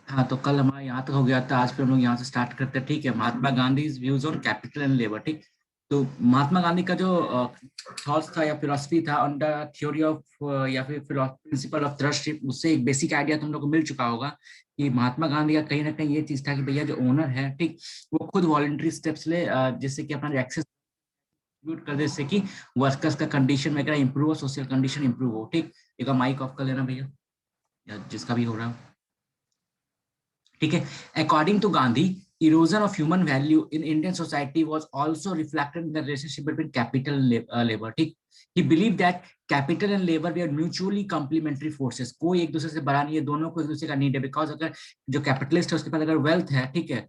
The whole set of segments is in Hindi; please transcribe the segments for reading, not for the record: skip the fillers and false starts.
हाँ, तो कल हमारा यहाँ तक हो गया था। आज फिर हम लोग यहाँ से स्टार्ट करते हैं। ठीक है, Mahatma Gandhi views on capital and labour. ठीक, तो महात्मा गांधी का जो थॉट्स था या फिलोसफी था ऑन द थ्योरी ऑफ या फिर प्रिंसिपल ऑफ ट्रस्टशिप, उससे एक बेसिक आइडिया तुम लोग को मिल चुका होगा कि महात्मा गांधी का कहीं ना कहीं ये चीज था कि भैया जो ओनर है, ठीक, वो खुद वॉलंटरी स्टेप्स ले, जिससे कि अपना एक्सेस कर दे, जिससे कि वर्कर्स का कंडीशन वगैरह इंप्रूव हो, सोशल कंडीशन इंप्रूव हो। ठीक, एक माइक ऑफ कर लेना भैया, या जिसका भी हो रहा हो। ठीक है, according to Gandhi, erosion of human value in Indian society was also reflected in the relationship between capital and labor. ठीक, he believed that capital and labor were mutually complementary forces. कोई एक दूसरे से बड़ा नहीं है, दोनों को एक दूसरे का नीड है। बिकॉज अगर जो कैपिटलिस्ट है उसके पास अगर वेल्थ है, ठीक है,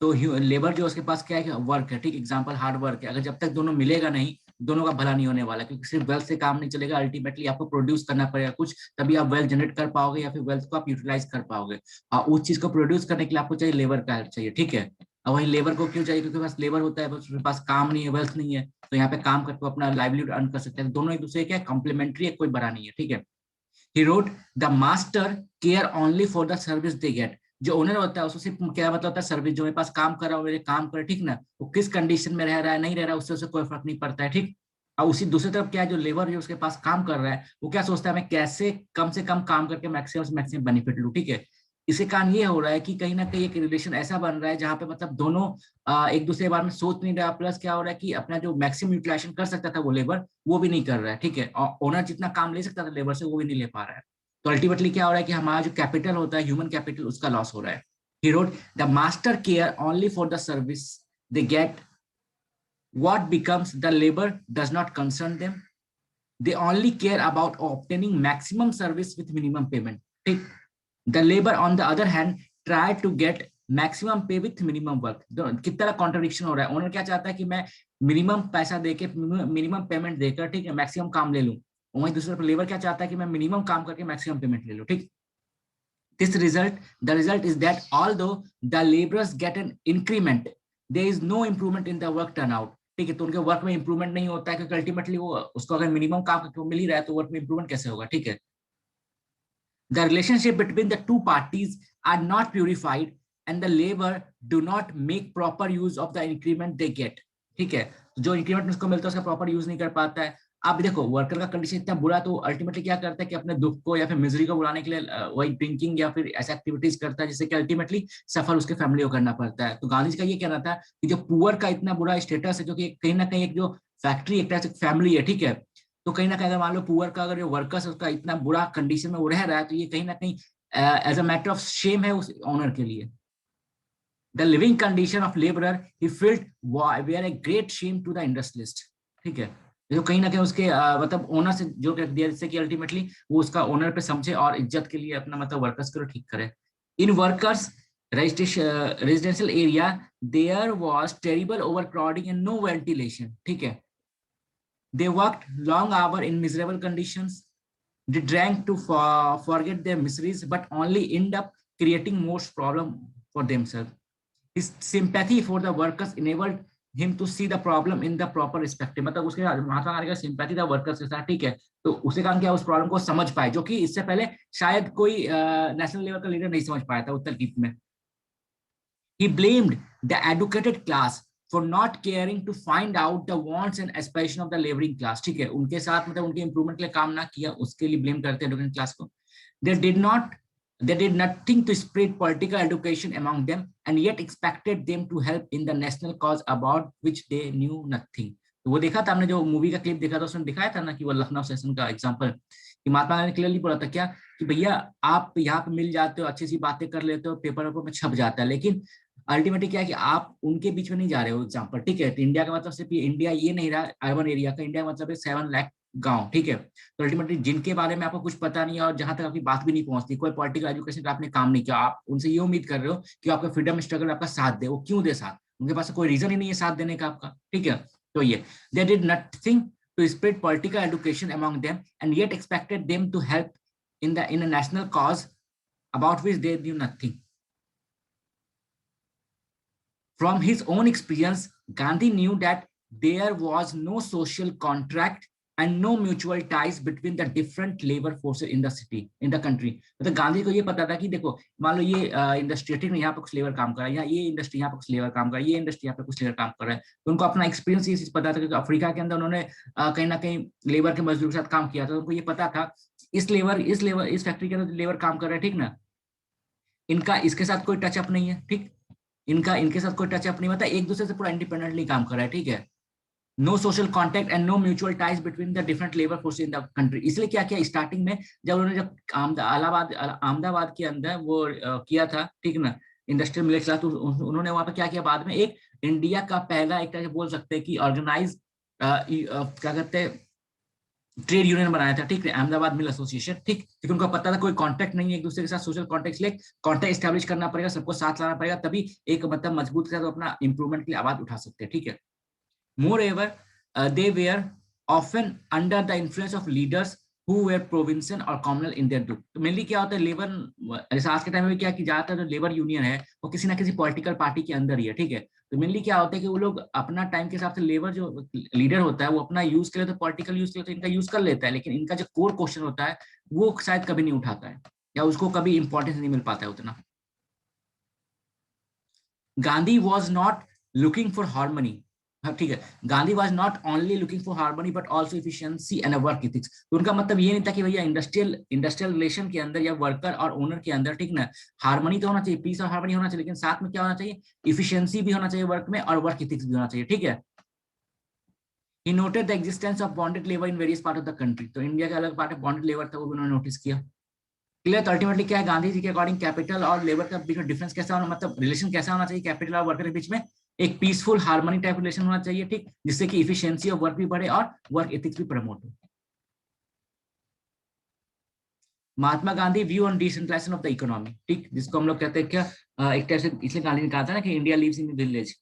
तो लेबर जो उसके पास क्या है, वर्क है। ठीक, एग्जांपल हार्ड वर्क है। अगर जब तक दोनों मिलेगा नहीं, दोनों का भला नहीं होने वाला, क्योंकि सिर्फ वेल्थ से काम नहीं चलेगा। अल्टीमेटली आपको प्रोड्यूस करना पड़ेगा कुछ, तभी आप वेल्थ जनरेट कर पाओगे या फिर वेल्थ को आप यूटिलाइज कर पाओगे। और उस चीज को प्रोड्यूस करने के लिए आपको चाहिए लेबर का हेल्प चाहिए। ठीक है, और वही लेबर को क्यों चाहिए? क्योंकि पास लेबर होता है, बस उसके पास काम नहीं है, वेल्थ नहीं है, तो यहाँ पे काम करके अपना लाइवलीहुड अर्न कर सकते हैं। दोनों एक दूसरे क्या कॉम्प्लीमेंट्री है, कोई बड़ा नहीं है। ठीक है, he wrote the master care only for the service they get. जो ओनर होता है उसको सिर्फ क्या मतलब होता है, सर्विस। जो मेरे पास काम कर रहा हो, मेरे काम करे, ठीक ना, वो किस कंडीशन में रह रहा है नहीं रह रहा है, उससे उसे कोई फर्क नहीं पड़ता है। ठीक, और उसी दूसरी तरफ क्या है, जो लेबर जो उसके पास काम कर रहा है, वो क्या सोचता है, मैं कैसे कम से कम काम करके मैक्सिमम से मैक्सिमम बेनिफिट लूं। ठीक है, इसके कारण ये हो रहा है कि कहीं ना कहीं एक रिलेशन ऐसा बन रहा है जहां पे मतलब दोनों एक दूसरे के बारे में सोच नहीं रहा। प्लस क्या हो रहा है कि अपना जो मैक्सिमम यूटिलाइजेशन कर सकता था वो लेबर, वो भी नहीं कर रहा है। ठीक है, और ओनर जितना काम ले सकता था लेबर से, वो भी नहीं ले पा रहा है। तो अल्टीमेटली क्या हो रहा है कि हमारा जो कैपिटल होता है, ह्यूमन कैपिटल, उसका लॉस हो रहा है। He wrote the master care only for the service they get, what becomes the labor does not concern them. They only care about obtaining maximum service with minimum payment. ठीक, the labor on the other hand try to get maximum पे विथ मिनिमम वर्क। कितना कॉन्ट्रडिक्शन हो रहा है। ओनर क्या चाहता है कि मैं मिनिमम पैसा देके, मिनिमम पेमेंट देकर, ठीक है, मैक्सिमम काम ले लूं। वहीं दूसरे पर लेबर क्या चाहता है कि मैं मिनिमम काम करके मैक्सिमम पेमेंट ले लूं। ठीक, this result the result is that although the laborers get an increment, there is no improvement in the work turnout. ठीक है, तो उनके वर्क में इंप्रूवमेंट नहीं होता है, क्योंकि अल्टीमेटली वो उसको अगर मिनिमम काम करके मिल ही रहा है तो वर्क में इंप्रूवमेंट कैसे होगा। ठीक है, the relationship between the two parties are not purified and the labor do not make proper use of the increment they get. ठीक है, जो इंक्रीमेंट उसको मिलता है उसका प्रॉपर यूज नहीं कर पाता है। अब देखो वर्कर का कंडीशन इतना बुरा, तो अल्टीमेटली क्या करता है कि अपने दुख को या फिर मिजरी को बुलाने के लिए वही ड्रिंकिंग या फिर ऐसी एक्टिविटीज करता है, जिससे कि अल्टीमेटली सफर उसके फैमिली को करना पड़ता है। तो गांधी जी का ये कहना था कि जो पुअर का इतना बुरा स्टेटस है, क्योंकि कहीं ना कहीं एक जो फैक्ट्री एक तरह से फैमिली है। ठीक है, तो कहीं ना कहीं अगर मान लो पुअर का अगर जो वर्कर्स है उसका इतना बुरा कंडीशन में वो रह रहा है, तो ये कहीं ना कहीं as a matter of shame है उस ऑनर के लिए। The living condition of laborer he felt were a great shame to the industrialist. ठीक है, जो कहीं ना कहीं उसके मतलब ओनर से जो कर दिया, जिससे कि अल्टीमेटली वो उसका ओनर पे समझे और इज्जत के लिए अपना मतलब वर्कर्स को ठीक करे। In workers residential area there was terrible overcrowding and no ventilation. ठीक है, they worked long hours in miserable conditions. They drank to forget their miseries, but only end up creating more problem for themselves. His sympathy for the workers enabled him to see the problem in the proper perspective. मतलब उसके महात्मा गांधी का सिंपैथी था वर्कर्स के साथ। ठीक है, तो उसके कारण क्या उस प्रॉब्लम को समझ पाए, जो कि इससे पहले शायद कोई नेशनल लेवल का लीडर नहीं समझ पाया था उत्तर की में। He blamed the educated class for not caring to find out the wants and aspiration of the laboring class. ठीक है, उनके साथ मतलब उनके इंप्रूवमेंट के लिए काम ना किया, उसके लिए ब्लेम करते हैं एडुकेटेड क्लास को। They did not they did nothing to spread political education among them and yet expected them to help in the national cause about which they knew nothing. तो वो देखा था हमने, जो मूवी का क्लिप देखा था उसमें दिखाया था ना कि वो लखनऊ सेशन का एग्जांपल, कि महात्मा गांधी ने क्लियरली बोला था क्या कि भैया आप यहाँ पे मिल जाते हो, अच्छी सी बातें कर लेते हो, पेपर में छप जाता है, लेकिन अल्टीमेटली क्या है कि आप उनके बीच में नहीं जा रहे हो। एग्जाम्पल, ठीक है, तो इंडिया का मतलब सिर्फ इंडिया ये नहीं रहा अर्बन एरिया का, इंडिया का मतलब है 7 लाख गांव। ठीक है, तो अल्टीमेटली जिनके बारे में आपको कुछ पता नहीं है और जहां तक आपकी बात भी नहीं पहुंचती, कोई पॉलिटिकल एजुकेशन का आपने काम नहीं किया, आप उनसे ये उम्मीद कर रहे हो कि आपका फ्रीडम स्ट्रगल आपका साथ दे। वो क्यों दे साथ? उनके पास कोई रीजन ही नहीं है साथ देने का आपका। ठीक है, तो ये they did nothing to spread political education among them and yet expected them to help in a national cause about which they knew nothing. From his own experience, Gandhi knew that there was no social contract and no mutual ties between the different labor forces in the city in the country। मतलब गांधी को ये पता था कि देखो मान लो ये इंडस्ट्री ठीक है, यहाँ पे कुछ लेबर काम कर रहा है, यहाँ ये इंडस्ट्री यहाँ पे कुछ लेबर काम कर रहा है, ये इंडस्ट्री यहाँ पे कुछ लेबर काम कर रहा है, तो उनको अपना एक्सपीरियंस ये चीज पता था कि अफ्रीका के अंदर उन्होंने कहीं ना कहीं लेबर के मजदूर के साथ काम किया था, तो उनको ये पता था इस फैक्ट्री के अंदर लेबर काम कर रहा है, ठीक ना, इनका इसके साथ कोई टचअप नहीं है, ठीक, इनका इनके साथ कोई टचअप नहीं, मतलब एक दूसरे से पूरा इंडिपेंडेंटली काम कर रहा है, ठीक है। No social contact and no mutual ties between the different labour force in the country. इसलिए क्या किया स्टार्टिंग में, जब उन्होंने जब अहमदाबाद के अंदर वो किया था, ठीक ना, इंडस्ट्रियल मिलेट क्लास, तो उन्होंने वहां पर क्या किया, बाद में एक इंडिया का पहला एक तरह से बोल सकते हैं कि ऑर्गेनाइज क्या कहते हैं ट्रेड यूनियन बनाया था, ठीक है, अहमदाबाद मिल एसोसिएशन, ठीक, क्योंकि उनको पता था कोई कांटेक्ट नहीं है एक दूसरे के साथ, सोशल कांटेक्ट ले कांटेक्ट एस्टैब्लिश करना पड़ेगा, सबको साथ लाना पड़ेगा, तभी एक मतलब मजबूत के साथ अपना इंप्रूवमेंट के लिए आवाज उठा सकते हैं, ठीक है। Moreover, they were often under the influence of leaders who were provincial or communal in their group। तो मेनली क्या होता है लेबर, जैसे आज के टाइम में क्या कि ज्यादातर जो लेबर यूनियन है वो किसी ना किसी पॉलिटिकल पार्टी के अंदर ही है, ठीक है। तो मेनली क्या होता है कि वो लोग अपना टाइम के हिसाब से लेबर जो लीडर होता है वो अपना यूज करे तो पॉलिटिकल यूज करे तो इनका यूज कर लेता है, लेकिन इनका जो कोर क्वेश्चन होता है वो शायद कभी नहीं उठाता है या उसको कभी इंपॉर्टेंस नहीं मिल पाता है उतना। Gandhi was not looking for harmony, हाँ ठीक है, Gandhi was not only looking for harmony but also efficiency and work ethics. तो उनका मतलब ये नहीं था कि भैया इंडस्ट्रियल रिलेशन के अंदर या वर्कर और ओनर के अंदर, ठीक ना, हार्मनी तो होना चाहिए, पीस और हार्मनी होना चाहिए, लेकिन साथ में क्या होना चाहिए, इफिशिएंसी भी होना चाहिए वर्क में और वर्क एथिक्स भी होना चाहिए, ठीक है। He noted the existence of bonded labour in various part of the country. तो इंडिया का अलग पार्ट है बॉन्डेड लेबर था, वो भी उन्होंने नोटिस किया। क्लियर। तो अल्टीमेटली क्या है, गांधी जी के अकॉर्डिंग कैपिटल और लेबर का बीच में डिफरेंस कैसा होना, मतलब रिलेशन कैसा होना चाहिए कैपिटल और वर्कर के बीच में, एक पीसफुल हार्मनी टाइप रिलेशन होना चाहिए, ठीक, जिससे कि इफिशिएंसी ऑफ वर्क भी बढ़े और वर्क एथिक्स भी प्रमोट हो। Mahatma Gandhi view on decentralisation of the economy, ठीक, जिसको हम लोग कहते हैं क्या, एक तरह से इसलिए गांधी ने कहा था ना कि India lives in village.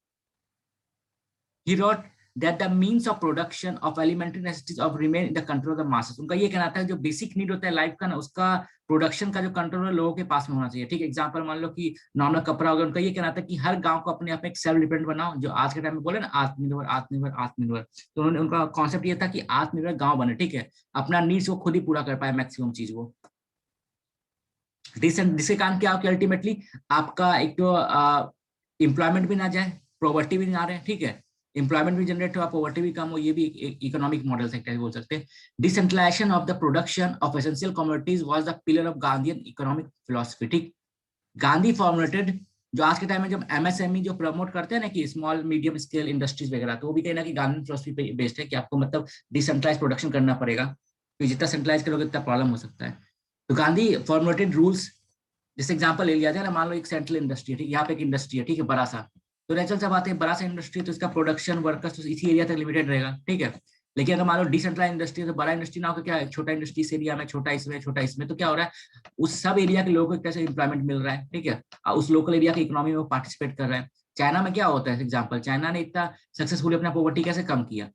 He wrote that the means of production of elementary necessities of remain in the control of the masses। उनका ये कहना था जो बेसिक नीड होता है लाइफ का ना, उसका प्रोडक्शन का जो कंट्रोल है लोगों के पास में होना चाहिए, ठीक। एग्जांपल मान लो कि नॉर्मल कपड़ा हो गया, उनका ये कहना था कि हर गांव को अपने आप में एक सेल्फ डिपेंडेंट बनाओ, जो आज के टाइम में बोले ना आत्मनिर्भर आत्मनिर्भर आत्मनिर्भर। तो उन्होंने उनका कॉन्सेप्ट ये था कि आत्मनिर्भर गाँव बने, ठीक है, अपना नीड्स को खुद ही पूरा कर पाए मैक्सिमम चीज को। जिसके कारण क्या हो कि अल्टीमेटली आपका एक तो एम्प्लॉयमेंट भी ना जाए, पॉवर्टी भी ना रहे, ठीक है, एम्प्लॉयमेंट भी जनरेट हो, पॉवर्टी भी कम हो, ये भी इकोनॉमिक मॉडल से बोल सकते हैं। Decentralisation of the production of essential commodities was the pillar of Gandhian economic philosophy, ठीक। गांधी फॉर्मुलेटेड, जो आज के टाइम में जब एमएसएमई जो प्रमोट करते हैं ना कि स्मॉल मीडियम स्केल इंडस्ट्रीज वगैरह, तो वो भी कहीं ना कहीं गांधी फिलॉसफी पे बेस्ड है कि आपको मतलब डिसेंट्रलाइज प्रोडक्शन करना पड़ेगा, क्योंकि जितना सेंट्रलाइज करोगे उतना प्रॉब्लम हो सकता है। तो गांधी फॉर्मुलेटेड रूल्स, जैसे एग्जांपल ले लिया जाए ना, मान लो एक सेंट्रल इंडस्ट्री है, ठीक, यहाँ पे एक इंडस्ट्री है, ठीक है, बड़ा सा, तो नेचुरल सा बात है बड़ा सा इंडस्ट्री तो इसका प्रोडक्शन वर्कर्स तो इसी एरिया तक लिमिटेड रहेगा, ठीक है। लेकिन अगर मान लो डिसेंट्रलाइज इंडस्ट्री है तो बड़ा इंडस्ट्री ना होकर क्या है, छोटा इंडस्ट्री इस एरिया में, छोटा इसमें, तो क्या हो रहा है, उस सब एरिया के लोगों को एक तरह से इंप्लॉयमेंट मिल रहा है, ठीक है, और उस लोकल एरिया की इकोनॉमी में पार्टिसिपेट कर रहा है। चाइना में क्या होता है एग्जाम्पल, चाइना ने इतना सक्सेसफुली अपना पॉवर्टी कैसे कम किया,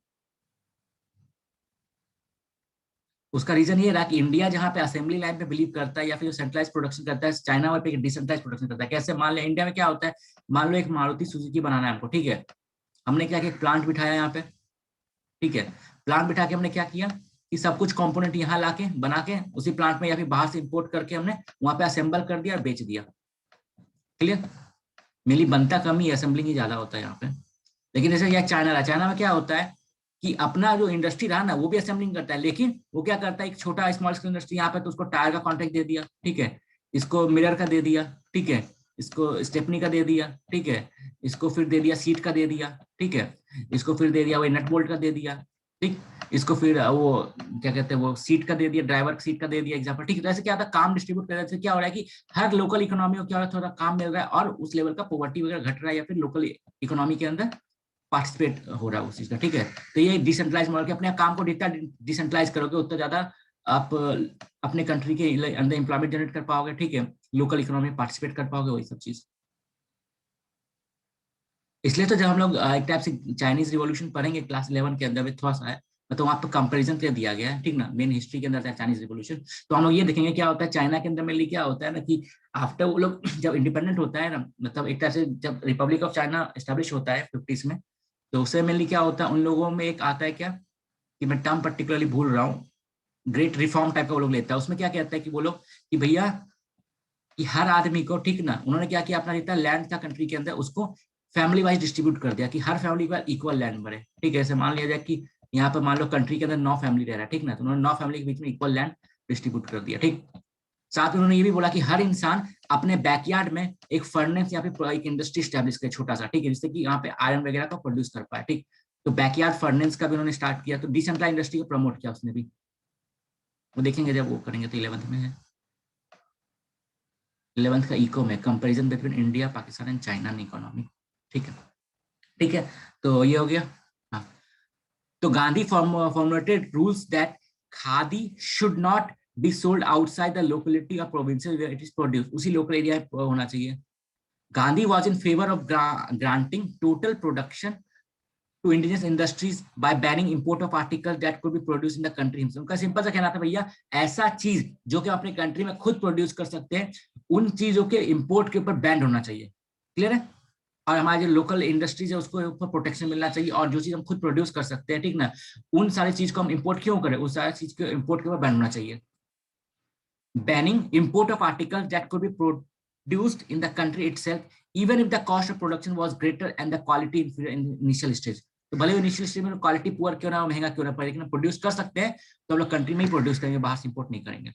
उसका रीजन ये रहा कि इंडिया जहां पे असेंबली लाइन पे बिलीव करता है या फिर सेंट्रलाइज प्रोडक्शन करता है, चाइना वहां पे डिसेंट्रलाइज प्रोडक्शन करता है। कैसे, मान लो इंडिया में क्या होता है, मान लो एक मारुति सुजुकी बनाना है हमको, ठीक है, हमने क्या किया, प्लांट बिठाया यहाँ पे, ठीक है, प्लांट बिठा के हमने क्या किया कि सब कुछ कंपोनेंट यहाँ लाके बना के उसी प्लांट में या फिर बाहर से इंपोर्ट करके हमने वहां पे असेंबल कर दिया और बेच दिया। क्लियर। मेनली बनता कम ही, असेंबलिंग ही ज्यादा होता है यहाँ पे। लेकिन जैसे यह चाइना में क्या होता है कि अपना जो इंडस्ट्री रहा ना वो भी असेंबलिंग करता है, लेकिन वो क्या करता है, एक छोटा स्मॉल स्केल इंडस्ट्री यहाँ पे तो उसको टायर का कॉन्ट्रैक्ट दे दिया, ठीक है, इसको मिरर का दे दिया, ठीक है, इसको स्टेपनी का दे दिया, ठीक है, इसको फिर दे दिया सीट का दे दिया, ठीक है, इसको फिर दे दिया वो नट बोल्ट का दे दिया, ठीक, इसको फिर वो क्या कहते हैं वो सीट का दे दिया, ड्राइवर सीट का दे दिया एग्जाम्पल, ठीक है। तो ऐसे क्या होता है, काम डिस्ट्रीब्यूट कर रहे थे, क्या हो रहा है कि हर लोकल इकोनॉमी को क्या हो रहा है, थोड़ा काम मिल रहा है और उस लेवल का पॉवर्टी वगैरह घट रहा है या फिर लोकल इकोनॉमी के अंदर पार्टिसिपेट हो रहा है उस चीज का, ठीक है। तो ये डिसेंट्रलाइज मॉडल के अपने काम को जितना डिसेंट्रलाइज करोगे उतना ज्यादा आप अपने कंट्री के अंदर एम्प्लॉयमेंट जनरेट कर पाओगे, ठीक है, लोकल इकोनॉमी में पार्टिसिपेट कर पाओगे, वही सब चीज। इसलिए तो जब हम लोग एक टाइप से चाइनीज रिवॉल्यूशन पढ़ेंगे क्लास 11 के अंदर में थोड़ा सा है, तो वहाँ पर कंपैरिजन के दिया गया है, ठीक ना, मेन हिस्ट्री के अंदर चाइनीज रिवॉल्यूशन। तो हम लोग ये देखेंगे क्या होता है चाइना के अंदर में क्या होता है ना कि आफ्टर वो लोग जब इंडिपेंडेंट होता है ना, मतलब एक तरह से जब रिपब्लिक ऑफ चाइना एस्टेब्लिश होता है 50s में, तो उससे मेनली क्या होता है उन लोगों में एक आता है क्या कि मैं टर्म पर्टिकुलरली भूल रहा हूँ, ग्रेट रिफॉर्म टाइप का वो लोग लेता है। उसमें क्या कहता है कि वो लोग कि भैया कि हर आदमी को, ठीक ना, उन्होंने क्या किया, अपना जितना लैंड था कंट्री के अंदर उसको फैमिली वाइज डिस्ट्रीब्यूट कर दिया कि हर फैमिली का इक्वल लैंड बने, ठीक है। ऐसे मान लिया जाए कि यहाँ पर मान लो कंट्री के अंदर 9 फैमिली रह रहा है, ठीक ना, तो उन्होंने 9 फैमिली के बीच में इक्वल लैंड डिस्ट्रीब्यूट कर दिया, ठीक। साथ में उन्होंने ये भी बोला कि हर इंसान अपने बैकयार्ड में एक फर्नेस या फिर एक इंडस्ट्री स्टैब्लिश करे छोटा सा, ठीक है, जिससे कि यहाँ पे आयरन वगैरह का प्रोड्यूस कर पाए, ठीक। तो बैकयार्ड फर्नेस का भी उन्होंने स्टार्ट किया, तो डिसेंट्रलाइज इंडस्ट्री को प्रमोट किया उसने भी, वो देखेंगे जब वो करेंगे। तो 11th में है, 11th का इको में comparison between India, Pakistan and China in economy, ठीक है, ठीक है। तो ये हो गया। हाँ, तो Gandhi formulated rules that khadi should not be sold outside the locality or provinces where it is produced, उसी लोकल एरिया होना चाहिए। Gandhi was in favor of granting total production to indigenous industries by banning import of articles that could be produced in the country himself। उनका सिंपल सा कहना था भैया ऐसा चीज जो कि अपने कंट्री में खुद प्रोड्यूस कर सकते हैं, उन चीजों के इंपोर्ट के ऊपर बैन होना चाहिए। क्लियर है? और हमारे जो लोकल इंडस्ट्रीज है उसको ऊपर प्रोटेक्शन मिलना चाहिए, और जो चीज हम खुद प्रोड्यूस कर सकते हैं, ठीक ना, उन सारी चीज को हम इंपोर्ट क्यों करें, उस सारी चीज के इंपोर्ट के ऊपर बैन होना चाहिए। Banning import of articles that could be produced in the country itself even if the cost of production was greater and the quality in initial stage. तो भले इनिशियल स्टेज में क्वालिटी पुअर क्यों ना, महंगा क्यों ना पड़े, लेकिन प्रोड्यूस कर सकते हैं तो हम लोग कंट्री में ही प्रोड्यूस करेंगे, बाहर से इंपोर्ट नहीं करेंगे।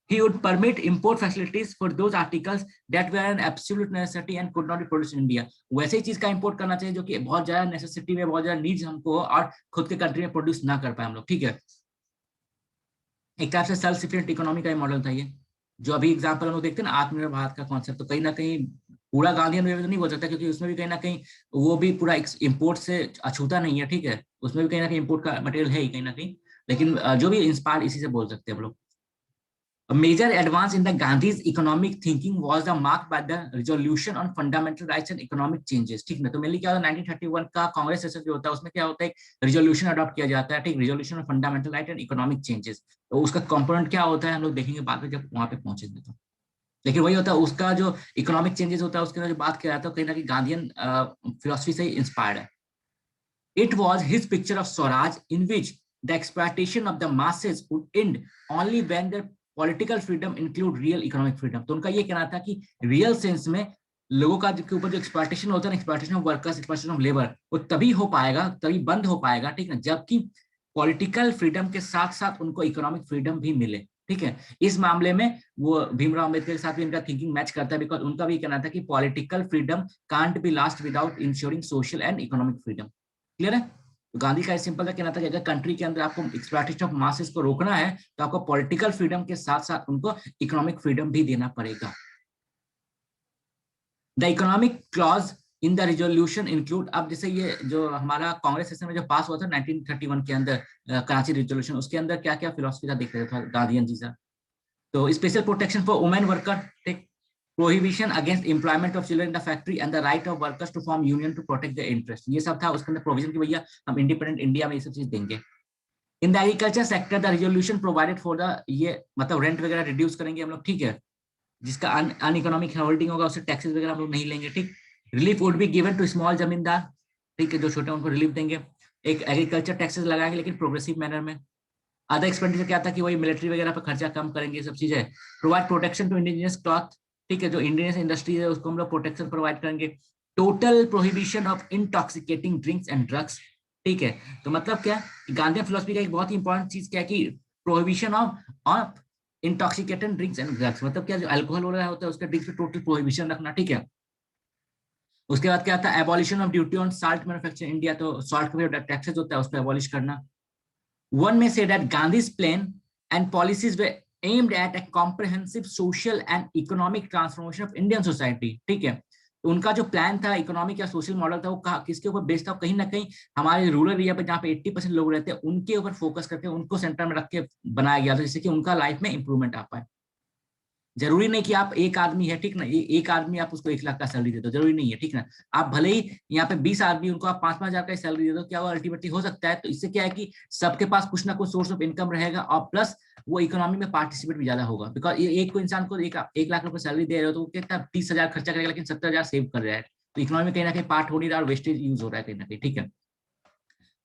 He would permit import facilities for those articles that were an absolute necessity and could not be produced in India। वैसे ही चीज का इंपोर्ट करना चाहिए जो कि बहुत ज्यादा नेसेसिटी में, बहुत ज्यादा नीड्स हमको और खुद के कंट्री में प्रोड्यूस ना कर पाए हम लोग, ठीक है। एक तरह से सेल्फ सफिशिएंट इकोनॉमी का मॉडल था ये, जो अभी एग्जांपल हम लोग देखते हैं ना आत्मनिर्भर भारत का कॉन्सेप्ट। तो कहीं ना कहीं पूरा गांधी तो नहीं बोल सकता, क्योंकि उसमें भी कहीं ना कहीं वो भी पूरा इंपोर्ट से अछूता नहीं है, ठीक है, उसमें भी कहीं ना कहीं इंपोर्ट का मटेरियल है ही कहीं ना कहीं, लेकिन जो भी इंस्पायर इसी से बोल सकते हैं हम लोग। A major advance in the Gandhi's economic thinking was the marked by the resolution on fundamental rights and economic changes। ठीक ना, तो मेनली क्या होता है 1931 का कांग्रेस सेशन जो होता है उसमें क्या होता है, रिजोल्यूशन अडॉप्ट किया जाता है, ठीक, resolution on fundamental right and economic changes. तो उसका कंपोनेंट क्या होता है हम लोग देखेंगे बाद में जब वहां पे पहुंचेंगे तो। लेकिन वही होता है उसका जो इकोनॉमिक चेंजेस होता है उसके जो बात किया जाता है कहीं ना कहीं गांधीयन फिलोसफी से इंस्पायर्ड है। It was his picture of Swaraj in which the exploitation of the masses would end only when their political freedom include real economic freedom। तो उनका ये कहना था कि रियल सेंस में लोगों का के ऊपर जो एक्सप्लॉयटेशन होता है, exploitation of workers, exploitation of labour, वो तभी हो पाएगा, तभी बंद हो पाएगा, ठीक है, जबकि पॉलिटिकल फ्रीडम के साथ साथ उनको इकोनॉमिक फ्रीडम भी मिले, ठीक है। इस मामले में वो भीमराव अम्बेडकर के साथ भी इनका थिंकिंग मैच करता है, बिकॉज उनका भी कहना था कि political freedom can't be last without ensuring social and economic freedom. Clear है? तो गांधी का सिंपल सा कहना था कि अगर कंट्री के अंदर आपको एक्सप्लॉयटेशन ऑफ मासेस को रोकना है तो आपको पॉलिटिकल फ्रीडम के साथ साथ उनको इकोनॉमिक फ्रीडम भी देना पड़ेगा। The economic clause in the resolution include, अब जैसे ये जो हमारा कांग्रेस सेशन में जो पास हुआ था 1931 के अंदर कराची रिजोल्यूशन, उसके अंदर क्या क्या फिलोसफी था देख रहे थे गांधीयन जी सा। तो special protection for women worker, ठीक, prohibition against employment of children in the factory and the right of workers to form union to protect their interest, ये सब था उसके अंदर प्रोविजन कि भैया हम इंडिपेंडेंट इंडिया में ये सब चीज देंगे। In the agriculture sector the resolution provided for the, ये मतलब रेंट वगैरह रिड्यूस करेंगे हम लोग, ठीक है, जिसका अन इकोनॉमिक होल्डिंग होगा उससे टैक्सेस वगैरह हम लोग नहीं लेंगे, ठीक। Relief would be given to small zamindar, ठीक है, जो छोटे उनको रिलीफ देंगे। एक एग्रीकल्चर टैक्सेस लगाएंगे लेकिन प्रोग्रेसिव मैनर में। अदर एक्सपेंडिचर क्या था कि वही मिलिट्री वगैरह पर खर्चा कम करेंगे, ये सब चीजें। Provide protection to indigenous cloth, ठीक है, जो इंडियन इंडस्ट्री है उसको हम लोग प्रोटेक्शन प्रोवाइड करेंगे। Total prohibition of intoxicating drinks and drugs, ठीक है। तो मतलब क्या, गांधी फिलोसफी का एक बहुत ही इंपॉर्टेंट चीज क्या है कि prohibition of intoxicating drinks and drugs, मतलब क्या, जो अल्कोहल वगैरह होता है उसका ड्रिंक्स पे टोटल प्रोहिबिशन रखना, ठीक है। उसके बाद क्या था, abolition of duty on salt manufacture India, तो सॉल्ट का टैक्सेस होता है उसको एबॉलिश करना। One may say that Gandhi's plan and policies were aimed at a comprehensive social and economic transformation of Indian society, ठीक है। तो उनका जो प्लान था इकोनॉमिक या सोशल मॉडल था वो किसके ऊपर बेस्ड था, कहीं ना कहीं हमारे रूरल एरिया पे जहाँ पे 80% लोग रहते हैं उनके ऊपर फोकस करके उनको सेंटर में रख के बनाया गया था, जिससे कि उनका लाइफ में इंप्रूवमेंट आ पाए। जरूरी नहीं कि आप एक आदमी है, ठीक ना, एक आदमी आप उसको 1 लाख का सैलरी दे दो, जरूरी नहीं है, ठीक ना। आप भले ही यहाँ पे 20 आदमी उनको आप 5-5 हजार का सैलरी दे दो, क्या वो अल्टीमेटली हो सकता है। तो इससे क्या है कि सबके पास कुछ ना कुछ सोर्स ऑफ इनकम रहेगा और प्लस वो इकोनॉमी में पार्टिसिपेट भी ज्यादा होगा, बिकॉज ये एक को इंसान को 1 लाख रुपए सैलरी दे रहे हो तो वो कितना 30 हजार खर्चा करेगा लेकिन 70 हजार सेव कर रहा है। तो इकोनॉमी कहीं ना कहीं पार्ट हो नहीं रहा और वेस्टेज यूज हो रहा है कहीं ना कहीं, ठीक है।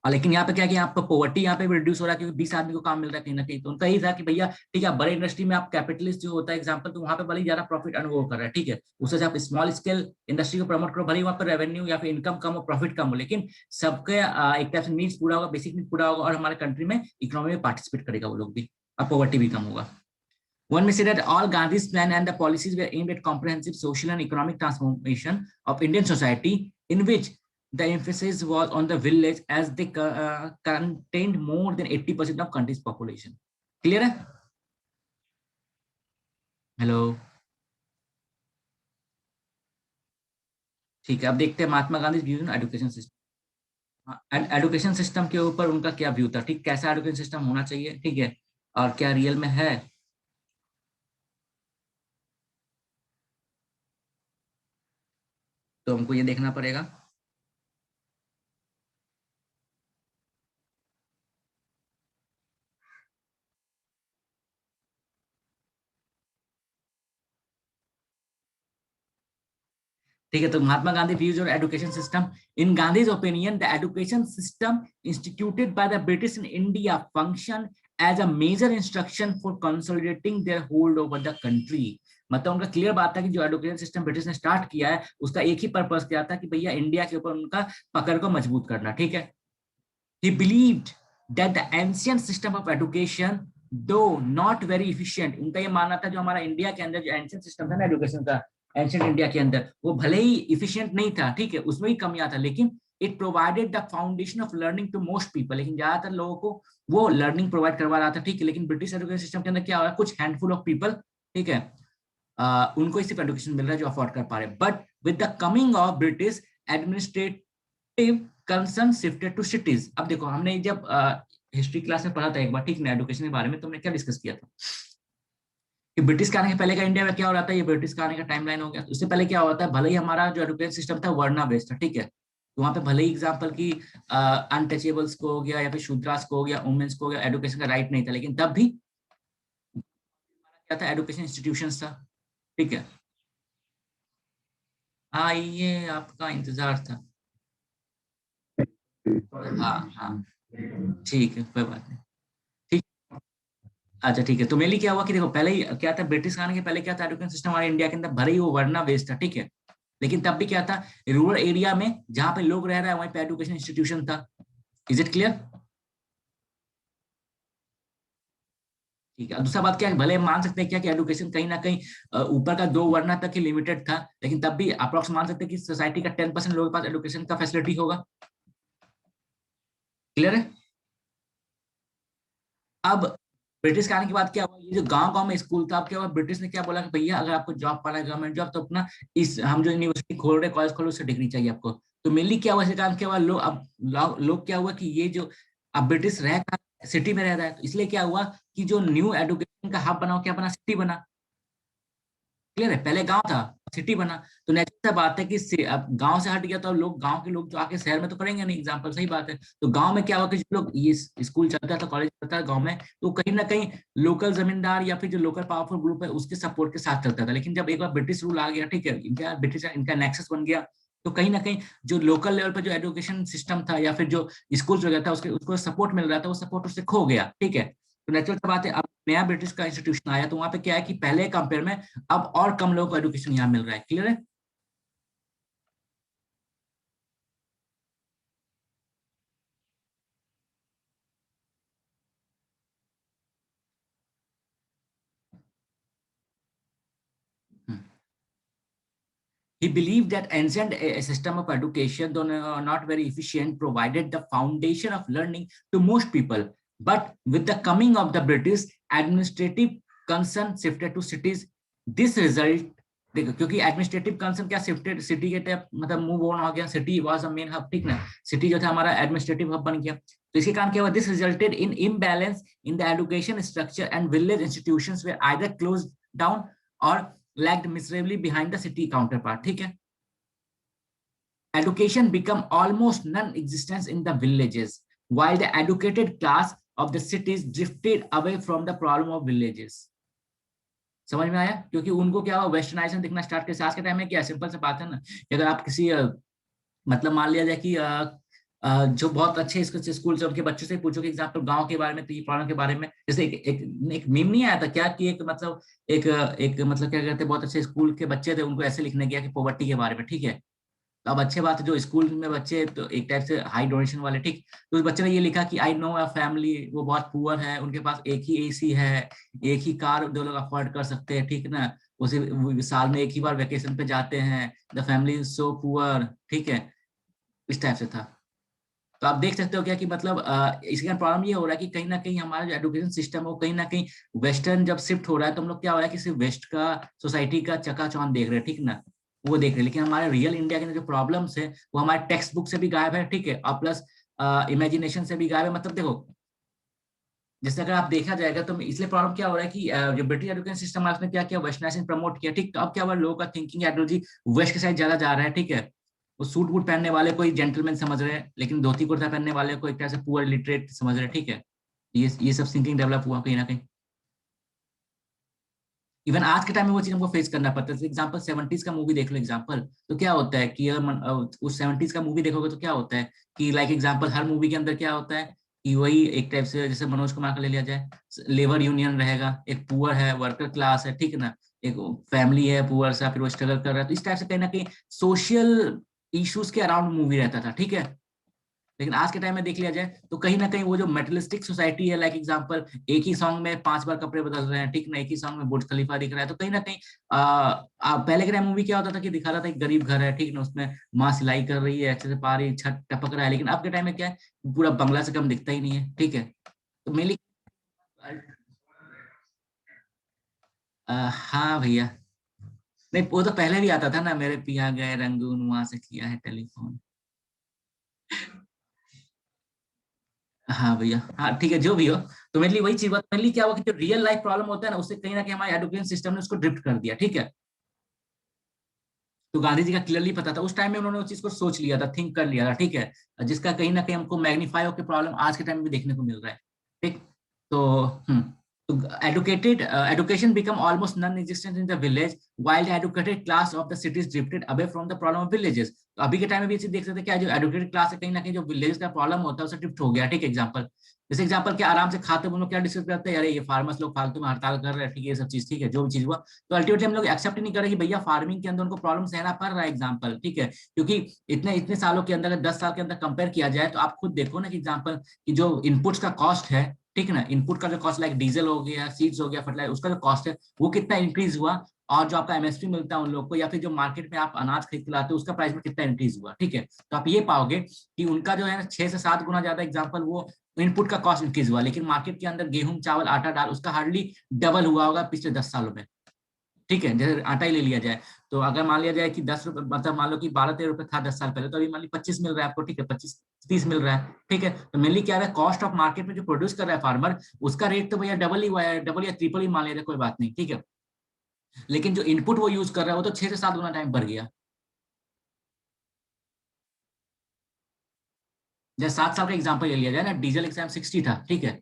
और लेकिन यहाँ पे क्या है कि यहाँ पे पॉवर्टी यहाँ पे भी रिड्यूस हो रहा है, क्योंकि 20 आदमी को काम मिल रहा है कहीं ना कहीं। तो उनका यही था कि भैया ठीक है, बड़े इंडस्ट्री में आप कैपिटलिस्ट जो होता है एग्जाम्पल, तो वहाँ पे भले ही ज्यादा प्रॉफिट अनुभव कर रहा है, ठीक है, उससे आप स्मॉल स्केल इंडस्ट्री को प्रमोट करो, भले ही वहाँ पर रेवेन्यू या फिर इनकम कम हो, प्रॉफिट कम हो, लेकिन सबके एक टाइप से नीड्स पूरा होगा, बेसिक नीड पूरा होगा, और हमारे कंट्री में इकोनॉमी में पार्टिसिपेट करेगा वो लोग भी, और पॉवर्टी भी कम होगा। One may say that all Gandhi's plan and the policies were aimed at comprehensive social and economic transformation of Indian society, in which the emphasis was on the village, as they contained more than 80% of country's population. Clear है? हेलो, ठीक है। अब देखते हैं Mahatma Gandhi views on education system. Education system के ऊपर उनका क्या व्यू था, ठीक, कैसा एजुकेशन सिस्टम होना चाहिए, ठीक है, और क्या रियल में है। तो हमको ये देखना पड़ेगा। ठीक है, तो महात्मा गांधी व्यूज और education system. In Gandhi's opinion the education system instituted by the British in India function as a major instruction for consolidating their hold over the country. मतलब उनका क्लियर बात था कि जो एजुकेशन सिस्टम ब्रिटिश ने स्टार्ट किया है, उसका एक ही पर्पस क्या था कि भैया इंडिया के ऊपर उनका पकड़ को मजबूत करना, ठीक है। ही believed that the ancient system of education दो नॉट वेरी इफिशिएंट, उनका ये मानना था जो हमारा इंडिया के अंदर जो एंशिएंट सिस्टम था ना एजुकेशन का, एंशिएंट इंडिया के अंदर, वो भले ही इफिशिएंट नहीं था, ठीक है, उसमें भी कमियां था, लेकिन it provided the foundation of learning to most people, लेकिन ज्यादातर लोगों को वो लर्निंग प्रोवाइड करवा रहा था, ठीक है। लेकिन ब्रिटिश एजुकेशन सिस्टम के अंदर क्या हुआ, कुछ हैंडफुल ऑफ पीपल, ठीक है, उनको ही सिर्फ एजुकेशन मिल रहा है जो अफोर्ड कर पा रहे। But with the coming of British administrative concern shifted to cities. अब देखो, हमने जब हिस्ट्री क्लास में पढ़ा था एक बार, ठीक ना, एजुकेशन के बारे में, तो हमने क्या डिस्कस किया था कि ब्रिटिश के आने के पहले का इंडिया में क्या हो रहा था, ये ब्रिटिश का आने का टाइमलाइन हो गया। उससे पहले क्या होता है, भले ही हमारा जो एजुकेशन सिस्टम था वर्ना बेस्ड था, ठीक है, तो वहां पे भले ही एग्जाम्पल की अनटचेबल्स को हो गया या फिर शूद्रास को हो गया, वुमेन्स को हो गया, एजुकेशन का राइट नहीं था, लेकिन तब भी क्या था, एजुकेशन इंस्टीट्यूशन था, ठीक है। आइए, आपका इंतजार था। हाँ हाँ, ठीक है, कोई बात नहीं। ठीक, अच्छा ठीक है। तो मेनली क्या हुआ कि देखो, पहले ही क्या था, ब्रिटिश आने के पहले क्या था, एजुकेशन सिस्टम हमारे इंडिया के अंदर भले ही वो वर्ना बेस्ड था, ठीक है, लेकिन तब भी क्या था, रूरल एरिया में जहाँ पे लोग रह रहा है वहीं पे एजुकेशन इंस्टीट्यूशन था। Is it clear? ठीक है। दूसरा बात क्या है, भले हम मान सकते हैं क्या कि एजुकेशन कहीं ना कहीं ऊपर का दो वर्ना तक ही लिमिटेड था, लेकिन तब भी अप्रोक्स मान सकते हैं कि सोसाइटी का 10% लोगों के पास एजुकेशन का फैसिलिटी होगा। क्लियर है? अब ब्रिटिश के आने के बाद क्या हुआ, ये जो गांव गांव में स्कूल था, अब क्या हुआ, ब्रिटिश ने क्या बोला कि भैया अगर आपको जॉब पाना है, गवर्नमेंट जॉब, तो अपना इस हम जो यूनिवर्सिटी खोल रहे, कॉलेज खोल, उससे डिग्री चाहिए आपको। तो मेनली क्या हुआ, इसके कारण क्या हुआ, लोग अब लोग क्या हुआ कि ये जो अब ब्रिटिश रह सिटी में रह रहा है, तो इसलिए क्या हुआ कि जो न्यू एजुकेशन का हब बना, क्या बना, सिटी बना। क्लियर है? पहले गांव था, सिटी बना। तो नेचुरल सा बात है कि अब गांव से हट गया तो लोग, गांव के लोग जो आके शहर में तो पढ़ेंगे नहीं, एग्जाम्पल सही बात है। तो गांव में क्या हुआ कि जो लोग ये स्कूल चलता था, कॉलेज चलता था गांव में, तो कहीं ना कहीं लोकल जमींदार या फिर जो लोकल पावरफुल ग्रुप है उसके सपोर्ट के साथ चलता था। लेकिन जब एक बार ब्रिटिश रूल आ गया, ठीक है, इनका ब्रिटिश इनका नेक्सस बन गया, तो कहीं ना कहीं जो लोकल लेवल पर जो एजुकेशन सिस्टम था या फिर जो स्कूल वगैरह था, उसके उसको सपोर्ट मिल रहा था, वो सपोर्ट उससे खो गया, ठीक है। तो नेचुरल सा बात है, अब नया ब्रिटिश का इंस्टीट्यूशन आया, तो वहां पे क्या है कि पहले कंपेयर में अब और कम लोगों को एजुकेशन यहाँ मिल रहा है। क्लियर है? He believed that ancient system of education, though not very efficient, provided the foundation of learning to most people. But with the coming of the British, administrative concern shifted to cities. This result, देखो, क्योंकि एडमिनिस्ट्रेटिव कंसर्न क्या शिफ्टेड सिटी के टाइप, मतलब मूव ऑन हो गया, city was a main hub, ठीक ना, सिटी जो था हमारा एडमिनिस्ट्रेटिव हब बन गया। तो इसके कारण क्या हुआ, this resulted in imbalance in the education structure and village institutions way either close down और lagged miserably behind the city counterpart, ठीक है। Education become almost non-existent in the villages, while the educated class of the cities drifted away from the problem of villages। समझ में आया? क्योंकि उनको क्या हुआ, वेस्टर्नाइजेशन दिखना स्टार्ट किया। आज के टाइम में क्या सिंपल सा बात है ना कि अगर आप किसी मतलब मान लिया जाए कि जो बहुत अच्छे स्कूल से उनके बच्चों से पूछो कि एग्जाम्पल गांव के बारे में, तो ये प्रॉब्लम के बारे में, जैसे एक मीम नहीं आया था क्या कि एक मतलब एक मतलब क्या कहते हैं, बहुत अच्छे स्कूल के बच्चे थे, उनको ऐसे लिखने गया कि पॉवर्टी के बारे में, ठीक है। तो अब अच्छी बात है, जो स्कूल में बच्चे तो एक टाइप से हाई डोनेशन वाले, ठीक, तो उस बच्चे ने ये लिखा कि आई नो अ फैमिली, वो बहुत पुअर है, उनके पास एक ही एसी है, एक ही कार दो लोग अफोर्ड कर सकते हैं, ठीक ना, उसी वो साल में एक ही बार वेकेशन पे जाते हैं, the family is so poor, ठीक है, इस टाइप से था। तो आप देख सकते हो क्या कि मतलब इसका प्रॉब्लम ये हो रहा है कि कहीं ना कहीं हमारा जो एजुकेशन सिस्टम है वो कहीं ना कहीं वेस्टर्न जब शिफ्ट हो रहा है, तो हम लोग क्या हो रहा है कि सिर्फ वेस्ट का सोसाइटी का चकाचौंध देख रहे हैं, ठीक ना, वो देख रहे हैं, लेकिन हमारे रियल इंडिया के जो प्रॉब्लम्स है वो हमारे टेक्स्ट बुक से भी गायब है, ठीक है, और प्लस इमेजिनेशन से भी गायब है। मतलब देखो, जैसे अगर आप देखा जाएगा तो इसलिए प्रॉब्लम क्या हो रहा है कि जो ब्रिटिश एजुकेशन सिस्टम है उसने क्या किया, वेस्टर्नाइजेशन प्रमोट किया, ठीक, तो अब क्या हुआ, लोगों का थिंकिंग आइडियोलॉजी वेस्ट के साइड ज्यादा जा रहा है, ठीक है। वो सूट बूट पहनने वाले को जेंटलमैन समझ रहे हैं, लेकिन धोती कुर्ता पहनने वाले को एक तरह से पुअर लिटरेट समझ रहे हैं, ठीक है। ये सब थिंकिंग डेवलप हुआ कहीं ना कहीं। इवन आज के टाइम में वो चीज हमको फेस करना पड़ता है। एग्जाम्पल 70s का मूवी देख लो एग्जाम्पल, तो क्या होता है कि उस 70s का मूवी देखोगे तो क्या होता है कि लाइक एग्जाम्पल हर मूवी के अंदर क्या होता है कि वही एक टाइप से, जैसे मनोज कुमार का ले लिया जाए, लेबर यूनियन रहेगा, एक पुअर है, वर्कर क्लास है, ठीक है ना, एक फैमिली है पुअर सा, फिर वो स्ट्रगल कर रहा है, तो इस टाइप से कहीं ना कहीं सोशल इश्यूज के अराउंड मूवी रहता था, ठीक है। लेकिन आज के टाइम में देख लिया जाए तो कहीं ना कहीं वो जो मेटलिस्टिक सोसाइटी है, लाइक एग्जांपल एक ही सॉन्ग में 5 बार कपड़े बदल रहे हैं, ठीक ना, एक ही सॉन्ग में बुर्ज खलीफा दिख रहा है, तो कहीं ना कहीं पहले के टाइम मूवी क्या होता था कि दिखा रहा था एक गरीब घर है, ठीक ना, उसमें माँ सिलाई कर रही है, अच्छे से पा रही, छत टपक रहा है, लेकिन अब के टाइम में क्या है, पूरा बंगला से कम दिखता ही नहीं है, ठीक है। तो मेनली हाँ भैया, नहीं वो तो पहले भी आता था ना, मेरे पिया गए रंगून वहां से किया है टेलीफोन। हाँ भैया, हाँ ठीक है, जो भी हो। तो मेनली वही चीज, मेनली क्या हुआ कि जो रियल लाइफ प्रॉब्लम होता है ना, उससे कहीं ना कहीं हमारे एजुकेशन सिस्टम ने उसको ड्रिफ्ट कर दिया, ठीक है। तो गांधी जी का क्लियरली पता था, उस टाइम में उन्होंने उस चीज को सोच लिया था, थिंक कर लिया था, ठीक है, जिसका कहीं ना कहीं हमको मैग्नीफाई होकर प्रॉब्लम आज के टाइम में भी देखने को मिल रहा है, ठीक। तो तो educated education become almost non-existent in the village while the educated class of the cities drifted away from the problem of villages। तो अभी के टाइम में भी चीज देख सकते हैं क्या, जो एजुकेटेड क्लास है कहीं ना कहीं जो विलेज का प्रॉब्लम होता है उसे शिफ्ट हो गया, ठीक है। एग्जांपल, जैसे एग्जांपल क्या, आराम से खाते हम लोग क्या डिस्कस करते हैं, अरे ये फार्मर्स लोग फालतू में हड़ताल कर रहे हैं, ठीक है, ये सब चीज, ठीक है, जो भी चीज हुआ, तो अल्टीमेटली हम लोग एक्सेप्ट नहीं कर रहे कि भैया फार्मिंग के अंदर उनको प्रॉब्लम सहना पड़ रहा है, एग्जाम्पल, ठीक है, क्योंकि इतने इतने सालों के अंदर, 10 साल के अंदर कंपेयर किया जाए तो आप खुद देखो ना कि एग्जाम्पल कि जो इनपुट्स का कॉस्ट है, ठीक है ना, इनपुट का जो कॉस्ट लाइक डीजल हो गया, सीड्स हो गया, फर्टिलाइजर, उसका जो कॉस्ट है वो कितना इंक्रीज हुआ, और जो आपका एमएसपी मिलता है उन लोग को, या फिर जो मार्केट में आप अनाज खरीद के लाते हो उसका प्राइस में कितना इंक्रीज हुआ, ठीक है। तो आप ये पाओगे कि उनका जो है 6 से 7 गुना ज्यादा एग्जाम्पल वो इनपुट का कॉस्ट इंक्रीज हुआ, लेकिन मार्केट के अंदर गेहूं चावल आटा दाल उसका हार्डली डबल हुआ होगा पिछले 10 सालों में, ठीक है। जैसे आटा ही ले लिया जाए, तो अगर मान लिया जाए कि 10 रुपए, मतलब मान लो कि 12-13 रुपए था 10 साल पहले, तो अभी मान ली 25 मिल रहा है आपको, ठीक है, 25-30 मिल रहा है, ठीक है। तो मेनली क्या है, कॉस्ट ऑफ मार्केट में जो प्रोड्यूस कर रहा है फार्मर, उसका रेट तो भैया डबल ही हुआ है, डबल या ट्रिपल ही मान लिया जाए, कोई बात नहीं, ठीक है। लेकिन जो इनपुट वो यूज कर रहा है वो तो 6 से 7 गुना टाइम बढ़ गया। जैसे 7 साल का एग्जाम्पल ले लिया जाए ना, डीजल एग्जाम 60 था, ठीक है,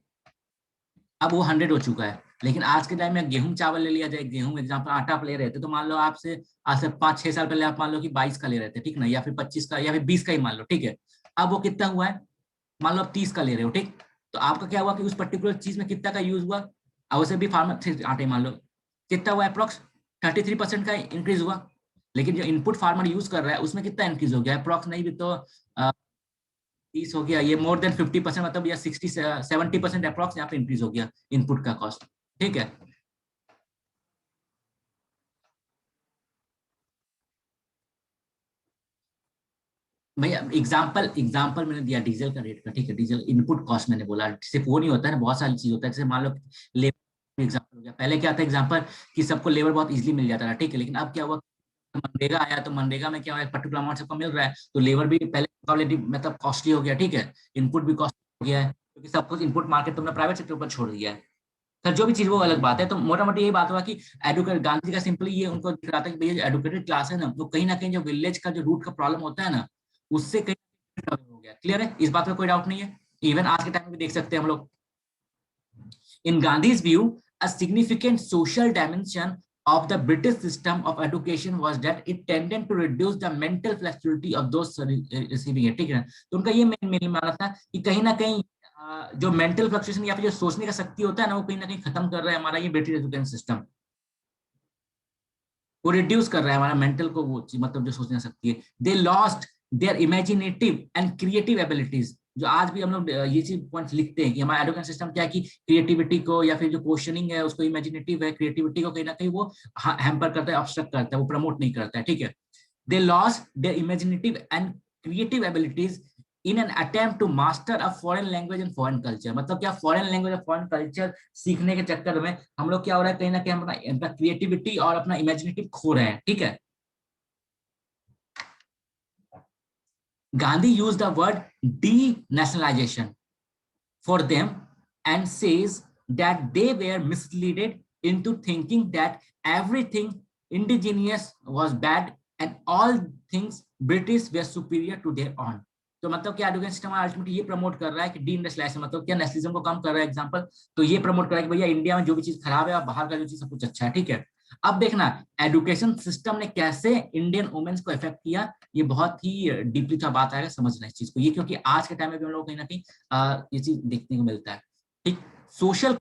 अब वो 100 हो चुका है। लेकिन आज के टाइम में गेहूं चावल ले लिया जाए, गेहूं एग्जाम्पल आटा आप ले रहे थे, तो मान लो आपसे आज से 5-6 साल पहले आप मान लो कि 22 का ले रहे थे, ठीक ना, या फिर 25 का, या फिर 20 का ही मान लो, ठीक है। अब वो कितना हुआ है, मान लो आप 30 का ले रहे हो, ठीक। तो आपका क्या हुआ कि उस पर्टिकुलर चीज में कितना का यूज हुआ, और उसे भी फार्मर थे आटे मान लो, कितना हुआ अप्रोक्स 33% का इंक्रीज हुआ। लेकिन जो इनपुट फार्मर यूज कर रहा है उसमें कितना इंक्रीज हो गया, अप्रोक्स नहीं भी तो 30 हो गया, ये मोर देन 50%, मतलब या 60-70% अप्रोक्स यहाँ पे इंक्रीज हो गया इनपुट का कॉस्ट, ठीक है। भैया एग्जाम्पल एग्जाम्पल मैंने दिया डीजल का रेट का, ठीक है, डीजल इनपुट कॉस्ट मैंने बोला, सिर्फ वो नहीं होता है ना, बहुत सारी चीज होता है, जैसे मान लो लेबर एग्जाम्पल हो गया, पहले क्या था एग्जाम्पल कि सबको लेबर बहुत इजीली मिल जाता था, ठीक है, लेकिन अब क्या हुआ, मनरेगा आया, तो मनरेगा में क्या हुआ, पर्टिकुलर अमाउंट सबको मिल रहा है, तो लेबर भी पहले मुकाबले मतलब कॉस्टली हो गया, ठीक है, इनपुट भी कॉस्टली हो गया है, क्योंकि सब कुछ इनपुट मार्केट तुमने प्राइवेट सेक्टर पर छोड़ दिया है। सर जो भी चीज वो अलग बात है, तो मोटा मोटी यही बात हुआ कि एडुकेट गांधी जी का सिंपली ये उनको दिख रहा था कि भैया जो एडुकेटेड क्लास है ना, तो कहीं ना कहीं जो विलेज का जो रूट का प्रॉब्लम होता है ना, उससे कहीं हो गया, क्लियर है, इस बात में कोई डाउट नहीं है। इवन आज के टाइम में भी देख सकते हैं हम लोग, in Gandhi's view, a significant social dimension of the British system of education was that it tended to reduce the mental flexibility of those receiving it, ठीक है। तो उनका ये मेन मानना था कि कहीं ना कहीं जो मेंटल फ्लक्चुएशन या फिर जो सोचने का शक्ति होता है ना, वो कहीं ना कहीं खत्म कर रहा है हमारा ये ब्रिटिश एजुकेशन सिस्टम, वो रिड्यूस कर रहा है हमारा मेंटल को, वो मतलब जो सोचने की शक्ति है। They lost their imaginative and creative abilities, जो आज भी हम लोग ये चीज पॉइंट्स लिखते हैं कि हमारा एजुकेशन सिस्टम क्या है कि क्रिएटिविटी को या फिर जो क्वेश्चनिंग है उसको, इमेजिनेटिव है, क्रिएटिविटी को कहीं ना कहीं वो हैम्पर करता है, ऑब्स्ट्रक्ट करता है, वो प्रमोट नहीं करता है, ठीक है। They lost their imaginative and creative abilities in an attempt to master a foreign language and foreign culture, मतलब क्या फॉरेन लैंग्वेज और फॉरेन कल्चर सीखने के चक्कर में हम लोग क्या हो रहा है, कहीं ना कहीं हम अपना क्रिएटिविटी और अपना इमेजिनेटिव खो रहे हैं, ठीक है। Gandhi used the word denationalization for them and says that they were misled into thinking that everything indigenous was bad and all things British were superior to their own। तो मतलब क्या एजुकेशन सिस्टम अल्टीमेटली ये प्रमोट कर रहा है कि डी इंडस्ट्रियलाइजेशन, मतलब क्या नेशनलिज्म को कम कर रहा है। एग्जांपल तो ये प्रमोट कर रहा है कि भैया इंडिया में जो भी चीज खराब है और बाहर का जो चीज सब कुछ अच्छा है, ठीक है। अब देखना एजुकेशन सिस्टम ने कैसे इंडियन वुमेन्स को इफेक्ट किया, ये बहुत ही डीपली का बात आएगा समझना इस चीज को, ये क्योंकि आज के टाइम में भी हम लोग कहीं ना कहीं ये चीज देखने को मिलता है, ठीक। सोशल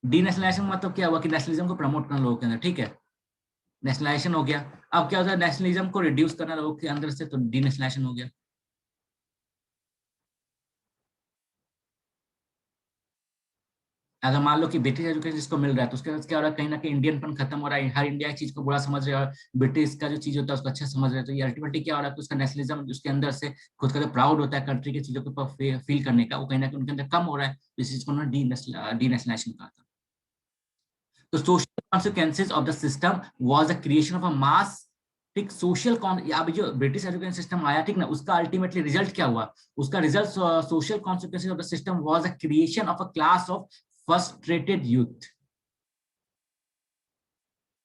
डीनेशनलाइजेशन मतलब क्या हुआ कि नेशनलिज्म को प्रमोट करना लोगों के अंदर, ठीक है। नेशनलाइजेशन हो गया, अब क्या होता है नेशनलिज्म को रिड्यूस करना लोगों के अंदर से, तो डीनेशनलाइजेशन हो गया। अगर मान लो कि ब्रिटिश एजुकेशन जिसको मिल रहा है तो उसके साथ क्या हो रहा है, कहीं ना कहीं इंडियनपन खत्म हो रहा है, हर इंडिया की चीज को बुरा समझ रहे हैं और ब्रिटिश का जो चीज होता है उसको अच्छा समझ रहे हैं, तो ये अल्टीमेटली क्या हो रहा है कि उसका नेशनलिज्म उसके अंदर से खुद का जो प्राउड होता है कंट्री की चीजों के ऊपर फील करने का, वो कहीं ना कहीं उनके अंदर कम हो रहा है, इस चीज को उन्होंने डीनेशनलाइजेशन कहा था। तो social consequences of the system was the creation of a mass, ठीक। सोशल अब जो ब्रिटिश एजुकेशन सिस्टम आया, ठीक ना, उसका अल्टीमेटली रिजल्ट क्या हुआ, उसका result social consequences of the system was the creation of a class of frustrated youth,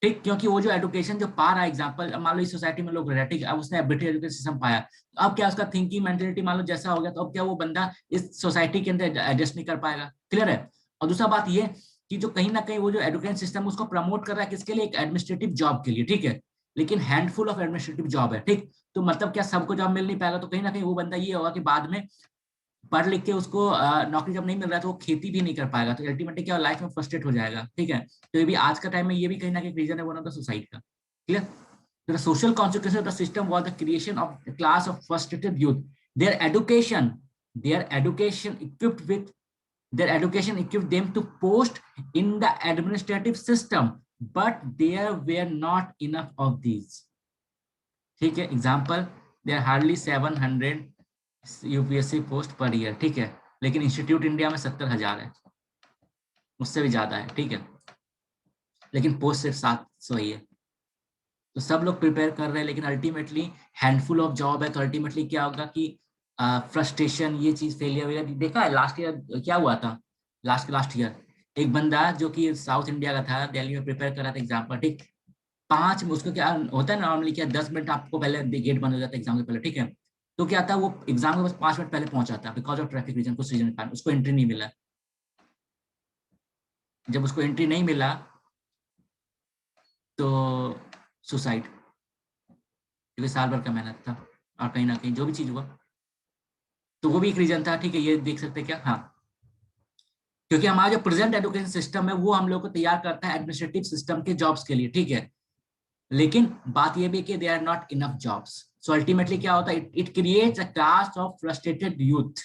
ठीक। क्योंकि वो जो एजुकेशन जो पा रहा है, एग्जांपल मान लो इस सोसाइटी में लोग रह रहे हैं, ठीक है, अब उसने ब्रिटिश एजुकेशन सिस्टम पाया, तो अब क्या उसका थिंकिंग मेंटेलिटी मान लो जैसा हो गया, तो अब क्या वो बंदा इस सोसाइटी के अंदर एडजस्ट नहीं कर पाएगा, क्लियर है। और दूसरा बात ये कि जो कहीं ना कहीं वो जो एजुकेशन सिस्टम उसको प्रमोट कर रहा है किसके लिए, एक एडमिनिस्ट्रेटिव जॉब के लिए, ठीक है, लेकिन हैंडफुल ऑफ एडमिनिस्ट्रेटिव जॉब है, ठीक। तो मतलब क्या सबको जॉब मिल नहीं पाएगा, तो कहीं ना कहीं वो बंदा ये होगा कि बाद में पढ़ लिख के उसको नौकरी जब नहीं मिल रहा है तो वो खेती भी नहीं कर पाएगा, तो अल्टीमेटली क्या लाइफ में फ्रस्ट्रेट हो जाएगा, ठीक है। तो ये भी आज का टाइम में ये भी कहीं ना कहीं रीजन है वन ऑफ द सुसाइड का, clear. The social consequence of the system was the creation of a class of frustrated youth. Their education, their education equipped with their education equipped them to post in the administrative system, but there were not enough of these. ठीक है, example there hardly 700 UPSC post per year, ठीक है, लेकिन इंस्टीट्यूट इंडिया में 70,000 है, उससे भी ज्यादा है, ठीक है, लेकिन पोस्ट सिर्फ 700 ही है। तो सब लोग प्रिपेयर कर रहे हैं, लेकिन अल्टीमेटली हैंडफुल ऑफ जॉब है, तो अल्टीमेटली क्या होगा कि फ्रस्ट्रेशन, ये चीज फेलियर वगैरह देखा है। लास्ट ईयर क्या हुआ था, लास्ट ईयर एक बंदा जो कि साउथ इंडिया का था, दिल्ली में प्रिपेयर कर रहा था एग्जाम पर, ठीक। 5 उसको क्या होता है नॉर्मली, क्या 10 मिनट आपको पहले गेट बंद हो जाता है एग्जाम के पहले, ठीक है। तो क्या था, वो एग्जाम के बस 5 मिनट पहले पहुंचा था, बिकॉज ऑफ ट्रैफिक रीजन, कुछ रीजन के कारण उसको एंट्री नहीं मिला। जब उसको एंट्री नहीं मिला तो सुसाइड, क्योंकि साल भर का मेहनत था और कहीं ना कहीं जो भी चीज हुआ, तो वो भी एक रीजन था, ठीक है। ये देख सकते हैं क्या, हाँ, क्योंकि हमारा जो प्रेजेंट एजुकेशन सिस्टम है वो हम लोग को तैयार करता है एडमिनिस्ट्रेटिव सिस्टम के जॉब्स के लिए, ठीक है, लेकिन बात ये भी कि they are not enough jobs, so ultimately क्या होता है, it creates a class of frustrated youth.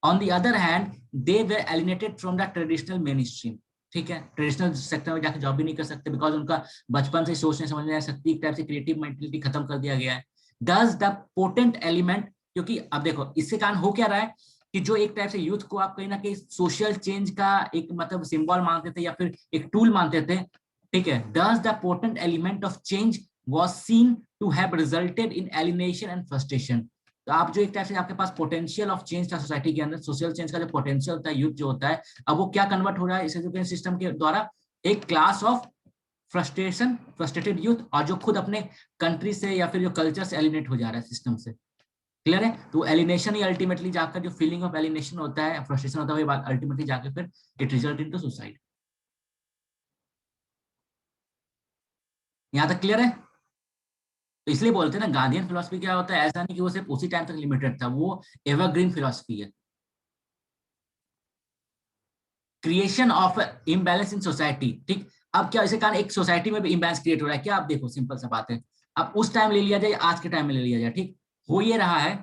On the other hand they were alienated from the traditional mainstream, ठीक है, ट्रेडिशनल सेक्टर में जाकर जॉब भी नहीं कर सकते, बिकॉज उनका बचपन से सोचने समझने आ सकती एक टाइप से क्रिएटिव मेंटेलिटी खत्म कर दिया गया है। डज द पोटेंट एलिमेंट, क्योंकि अब देखो इससे कारण हो क्या रहा है कि जो एक टाइप से यूथ को आप कहीं ना कहीं सोशल चेंज का एक मतलब सिंबल मानते थे या फिर एक टूल मानते थे, ठीक है, does the potent element of change was seen to have resulted in alienation and frustration। तो आप जो एक टाइप से आपके पास पोटेंशियल ऑफ चेंज था सोसाइटी के अंदर, सोशल चेंज का जो पोटेंशियल होता है यूथ जो होता है, अब वो क्या कन्वर्ट हो रहा है इस एजुकेशन सिस्टम के द्वारा, एक क्लास ऑफ फ्रस्ट्रेटेड यूथ, और जो खुद अपने कंट्री से या फिर जो कल्चर से एलिनेट हो जा रहा है सिस्टम से, क्लियर है? तो एलिनेशन ही अल्टीमेटली जाकर जो फीलिंग ऑफ एलिनेशन होता है, फ्रस्ट्रेशन होता है, वही बात अल्टीमेटली जाकर फिर इट रिजल्ट इनटू सुसाइड। यहाँ तक क्लियर है? तो इसलिए बोलते हैं ना, गांधीयन फिलोसफी क्या होता है, ऐसा नहीं कि वो सिर्फ उसी टाइम तक लिमिटेड था, वो एवरग्रीन फिलोसफी है। Creation of imbalance in society, ठीक। अब क्या इसे कारण एक सोसाइटी में भी इम्बैलेंस क्रिएट हो रहा है क्या? आप देखो सिंपल सा बात है, अब उस टाइम ले लिया जाए, आज के टाइम में ले लिया जाए, ठीक। हो ये रहा है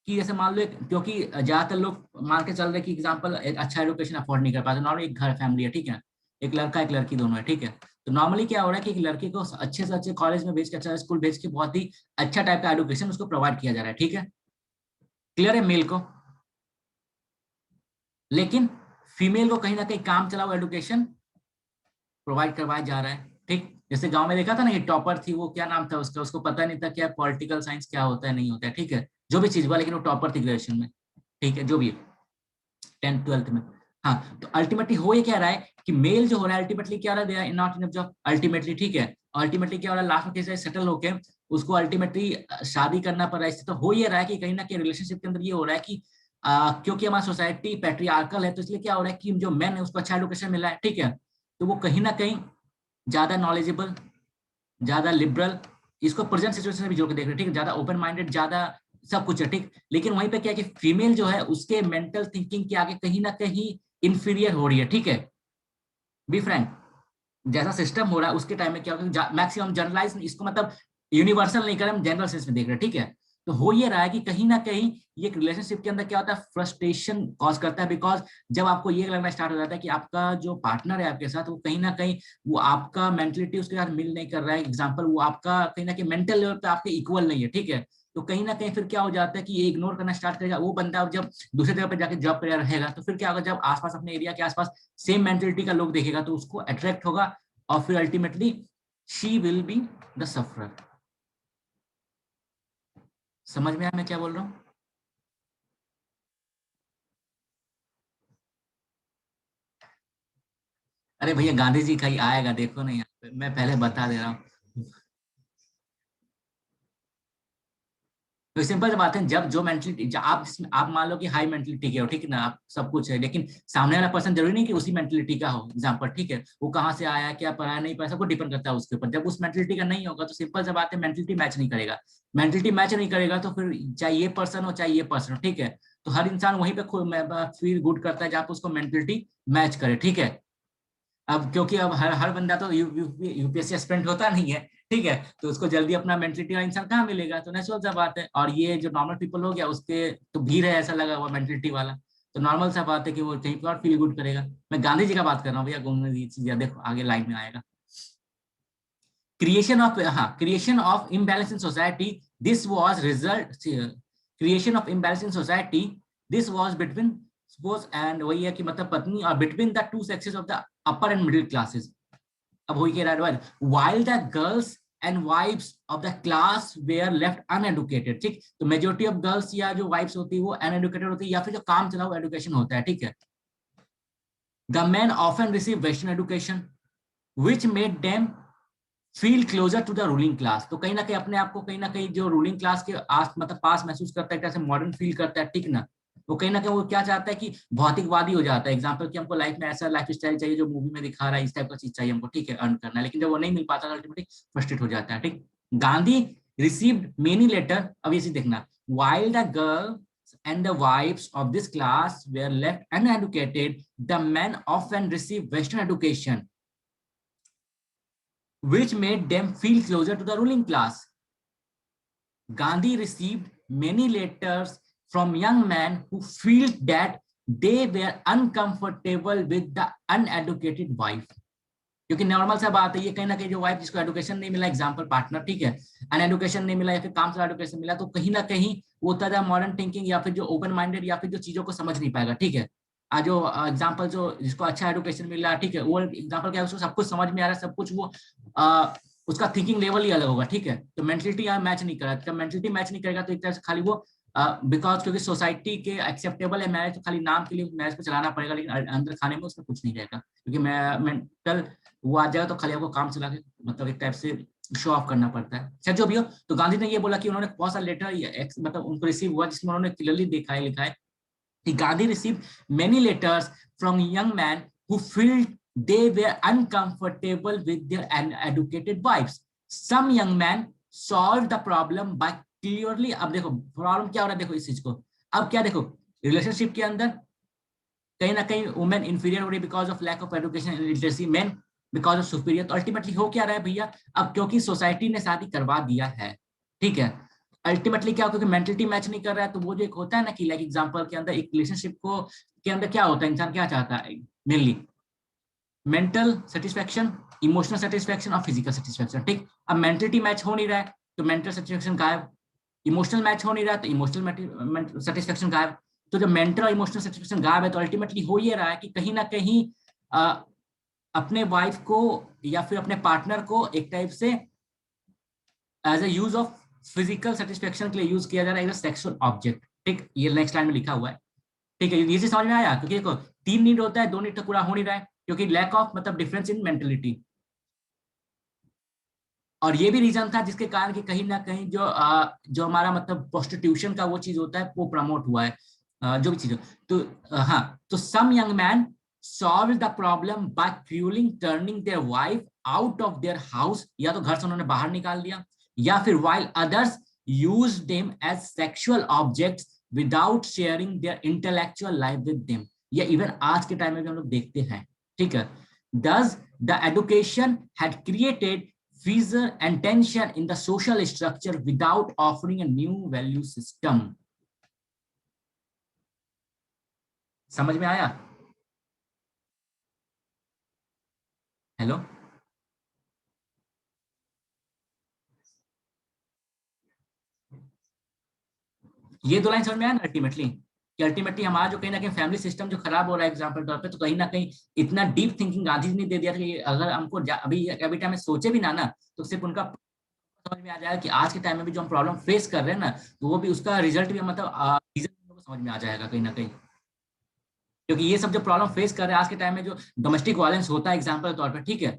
कि जैसे मान लो क्योंकि ज्यादातर लोग मान के चल रहे कि एग्जाम्पल एक अच्छा एजुकेशन अफोर्ड नहीं कर पाते, नॉर्मली एक घर फैमिली है, ठीक है, एक लड़का एक लड़की दोनों है, ठीक है। तो नॉर्मली क्या हो रहा है कि एक लड़के को अच्छे से अच्छे कॉलेज में भेज के, अच्छा स्कूल भेज के, बहुत ही अच्छा टाइप का एजुकेशन उसको प्रोवाइड किया जा रहा है, ठीक है। क्लियर है मेल को? लेकिन फीमेल को कहीं ना कहीं काम चलाओ एजुकेशन प्रोवाइड करवाया जा रहा है, ठीक। जैसे गांव में देखा था ना, ये टॉपर थी, वो क्या नाम था उसका, उसको पता नहीं था क्या पॉलिटिकल साइंस क्या होता है नहीं होता है, ठीक है, जो भी चीज हुआ, लेकिन वो टॉपर थी ग्रेजुएशन में, ठीक है, जो भी 10th 12th में। हाँ, तो अल्टीमेटली हो ये क्या रहा है कि मेल जो हो रहा है अल्टीमेटली क्या हो रहा है, नॉट इनफ जॉब अल्टीमेटली, ठीक है। अल्टीमेटली क्या हो रहा है, लास्ट में कैसे सेटल होके उसको अल्टीमेटली शादी करना पड़ रहा है। इससे तो हो ये रहा है कि कहीं ना कहीं रिलेशनशिप के अंदर ये हो रहा है कि क्योंकि हमारी सोसाइटी पैट्रियार्कल है, तो इसलिए क्या हो रहा है कि जो मैन है उसको अच्छा एडुकेशन मिला है, ठीक है, तो वो कहीं ना कहीं ज्यादा नॉलेजेबल, ज्यादा लिबरल, इसको प्रेजेंट सिचुएशन में भी जोड़ के देख रहे हैं, ठीक है, ज्यादा ओपन माइंडेड, ज्यादा सब कुछ है, ठीक। लेकिन वहीं पे क्या है कि फीमेल जो है उसके मेंटल थिंकिंग के आगे कहीं ना कहीं इंफीरियर हो रही है, ठीक है। बी फ्रैंक, जैसा सिस्टम हो रहा है उसके टाइम में क्या होगा, मैक्सिमम जनरलाइज इसको मतलब यूनिवर्सल नहीं कर, हम जनरल सेंस में देख रहे हैं, ठीक है। तो हो ये रहा है कि कहीं ना कहीं ये रिलेशनशिप के अंदर क्या होता है, फ्रस्ट्रेशन कॉज करता है, बिकॉज जब आपको ये लगना स्टार्ट हो जाता है कि आपका जो पार्टनर है आपके साथ, वो कहीं ना कहीं वो आपका मेंटलिटी उसके साथ मिल नहीं कर रहा है, एग्जाम्पल वो आपका कहीं ना कहीं मेंटल लेवल पे आपके इक्वल नहीं है, ठीक है। तो कहीं ना कहीं फिर क्या हो जाता है कि ये इग्नोर करना स्टार्ट करेगा, वो बंदा जब दूसरी जगह पे जाके जॉब कर रहेगा, तो फिर क्या होगा, जब आसपास अपने एरिया के आसपास सेम मेंटलिटी का लोग देखेगा तो उसको अट्रैक्ट होगा, और फिर ultimately she will be the sufferer. समझ में आया मैं क्या बोल रहा हूँ? अरे भैया गांधी जी का ही आएगा, देखो ना यहाँ पे मैं पहले बता दे रहा हूँ। तो सिंपल सी बात है, जब जो मेंटलिटी आप मान लो कि हाई मेंटलिटी के हो, ठीक है ना, आप सब कुछ है, लेकिन सामने वाला पर्सन जरूरी नहीं कि उसी मेंटलिटी का हो, एग्जाम्पल, ठीक है, वो कहाँ से आया, क्या पढ़ा नहीं पढ़ा, सब कुछ डिपेंड करता है उसके ऊपर। जब उस मेंटलिटी का नहीं होगा तो सिंपल सी बात है, मेंटलिटी मैच नहीं करेगा। मेंटलिटी मैच नहीं करेगा तो फिर चाहे ये पर्सन हो चाहे ये पर्सन हो, ठीक है, तो हर इंसान वहीं पे फील गुड करता है जहाँ पे उसको मेंटलिटी मैच करे, ठीक है। अब क्योंकि अब हर हर बंदा तो यूपीएससी एस्पिरेंट होता नहीं है, ठीक है, तो उसको जल्दी अपना मेंटलिटी वाला इंसान कहाँ मिलेगा, तो नेचुरल सा बात है। और ये जो नॉर्मल पीपल हो गया उसके तो भीड़ है ऐसा लगा हुआ मेंटलिटी वाला, तो नॉर्मल सा बात है कि वो कहीं पर और फील गुड करेगा। मैं गांधी जी का बात कर रहा हूँ भैया, घूमने की चीज देखो आगे लाइन में आएगा। क्रिएशन ऑफ, हाँ, creation of imbalance in society, this was result, creation of imbalance in society, this was between suppose, and वही है कि मतलब पत्नी और between the two sexes of the upper and middle classes. अब हो क्या रहा है, while the girls and wives of the class were left uneducated, ठीक, तो मेजोरिटी ऑफ गर्ल्स या जो वाइफ्स होती है वो अनएडुकेटेड होती है, या फिर जो काम चलाओ एडुकेशन होता है, ठीक है। The men often receive western education which made them feel closer to the ruling class, तो कहीं ना कहीं अपने आप को कहीं ना कहीं जो रूलिंग क्लास के आस मतलब पास महसूस करता है, कैसे मॉडर्न फील करता है, ठीक ना। वो कहीं ना कहीं वो क्या चाहता है कि भौतिकवादी हो जाता है, एग्जाम्पल कि हमको लाइफ में ऐसा लाइफ स्टाइल चाहिए जो मूवी में दिखा रहा है, इस टाइप का चीज चाहिए हमको, ठीक है, अर्न करना है, लेकिन जब वो नहीं मिल पाता अल्टीमेटली फ्रस्ट्रेट हो जाता है, ठीक। गांधी रिसीव्ड मेनी लेटर, अब ये चीज देखना, while the girls and the wives of this class were left uneducated, the men often received western education which made them feel closer to the ruling class. Gandhi received many letters from young men who felt that they were uncomfortable with the uneducated wife. क्योंकि नॉर्मल सा बात है, ये कहीं ना कहीं जो वाइफ जिसको एडुकेशन नहीं मिला, एग्जाम्पल पार्टनर, ठीक है, अन एडुकेशन नहीं मिला या फिर काम से एडुकेशन मिला, तो कहीं ना कहीं वो होता है मॉडर्न थिंकिंग या फिर जो ओपन माइंडेड या फिर जो चीजों को समझ नहीं पाएगा, ठीक है। जो एग्जाम्पल जो जिसको अच्छा एडुकेशन मिल रहा है, ठीक है, वो एग्जाम्पल क्या है, उसको सब कुछ समझ में आ रहा है, सब कुछ वो उसका थिंकिंग लेवल ही अलग होगा, ठीक है। तो मेंटलिटी यहाँ मैच नहीं करा, जब मेंटलिटी मैच नहीं करेगा तो एक तरह से खाली वो बिकॉज क्योंकि सोसाइटी के एक्सेप्टेबल है मैरिज, तो खाली नाम के लिए मैरिज को चलाना पड़ेगा, लेकिन अंदर खाने में उसमें कुछ नहीं रहेगा, क्योंकि मेंटल वो आ जाएगा तो खाली आपको काम चला के मतलब एक टाइप से शो ऑफ करना पड़ता है। अच्छा जो भी हो, तो गांधी ने ये बोला कि उन्होंने बहुत सारा लेटर मतलब उनको रिसीव हुआ जिसमें उन्होंने क्लियरली लिखा है कि Gandhi receive many letters from young man who field they were uncomfortable with their uneducated wives. Some young men solved the problem by clearly, अब देखो प्रॉब्लम क्या हो रहा है, देखो इस चीज को, अब क्या देखो, रिलेशनशिप के अंदर कहीं ना कहीं वुमेन इंफीरियर हो रही because of lack of education and literacy, men because of superior. तो अल्टीमेटली हो क्या रहा है भैया, अब क्योंकि सोसाइटी ने शादी करवा दिया है, ठीक है, अल्टीमेटली क्या, क्योंकि मेंटलिटी मैच नहीं कर रहा है, तो वो जो एक होता है ना कि लाइक एग्जांपल के अंदर एक रिलेशनशिप को के अंदर क्या होता है, इंसान क्या चाहता है mainly, mental satisfaction, emotional satisfaction और फिजिकल सेटिस्फेक्शन, ठीक। अब मेंटलिटी मैच हो नहीं रहा है तो मेंटल सेटिस्फेक्शन गायब, इमोशनल मैच हो नहीं रहा है तो इमोशनल सेटिस्फेक्शन गायब। तो जब मेंटल और इमोशनल सेटिस्फेक्शन गायब है तो अल्टीमेटली हो ये रहा है कि कहीं ना कहीं आ, अपने वाइफ को या फिर अपने पार्टनर को एक टाइप से as a use of physical satisfaction के लिए यूज किया जा रहा है, एज अ सेक्सुअल ऑब्जेक्ट, ठीक। ये नेक्स्ट लाइन में लिखा हुआ है, ठीक है, ये चीज समझ में आया, क्योंकि देखो 3 नीड होता है, 2 नीड तो पूरा हो नहीं रहा है क्योंकि लैक ऑफ मतलब डिफरेंस इन मेंटेलिटी। और ये भी रीजन था जिसके कारण कि कहीं ना कहीं जो हमारा मतलब प्रोस्टिट्यूशन का वो चीज होता है वो प्रमोट हुआ है, जो भी चीज हो। तो हाँ, तो some young man solve the problem by cruelly turning their wife out of their house, या तो घर से उन्होंने बाहर निकाल दिया, या फिर while others use them as sexual objects without sharing their intellectual life with them. या इवन आज के टाइम में भी हम लोग देखते हैं, ठीक है। Thus, the education had created fissure and tension in the social structure without offering a new value system. समझ में आया? हेलो, ये 2 लाइन समझ में आया ना अल्टीमेटली, कि अल्टीमेटली हमारा जो कहीं ना कहीं फैमिली सिस्टम जो खराब हो रहा है एग्जाम्पल तौर पे, तो कहीं ना कहीं इतना डीप थिंकिंग गांधी जी ने दे दिया था कि अगर हमको अभी अभी टाइम में सोचे भी ना तो सिर्फ उनका समझ में आ जाएगा कि आज के टाइम में भी जो हम प्रॉब्लम फेस कर रहे हैं ना, तो वो भी उसका रिजल्ट भी मतलब रीजन समझ में आ जाएगा कहीं ना कहीं। क्योंकि ये सब जो प्रॉब्लम फेस कर रहे हैं आज के टाइम में, जो डोमेस्टिक वायलेंस होता है एग्जाम्पल के तौर पर, ठीक है,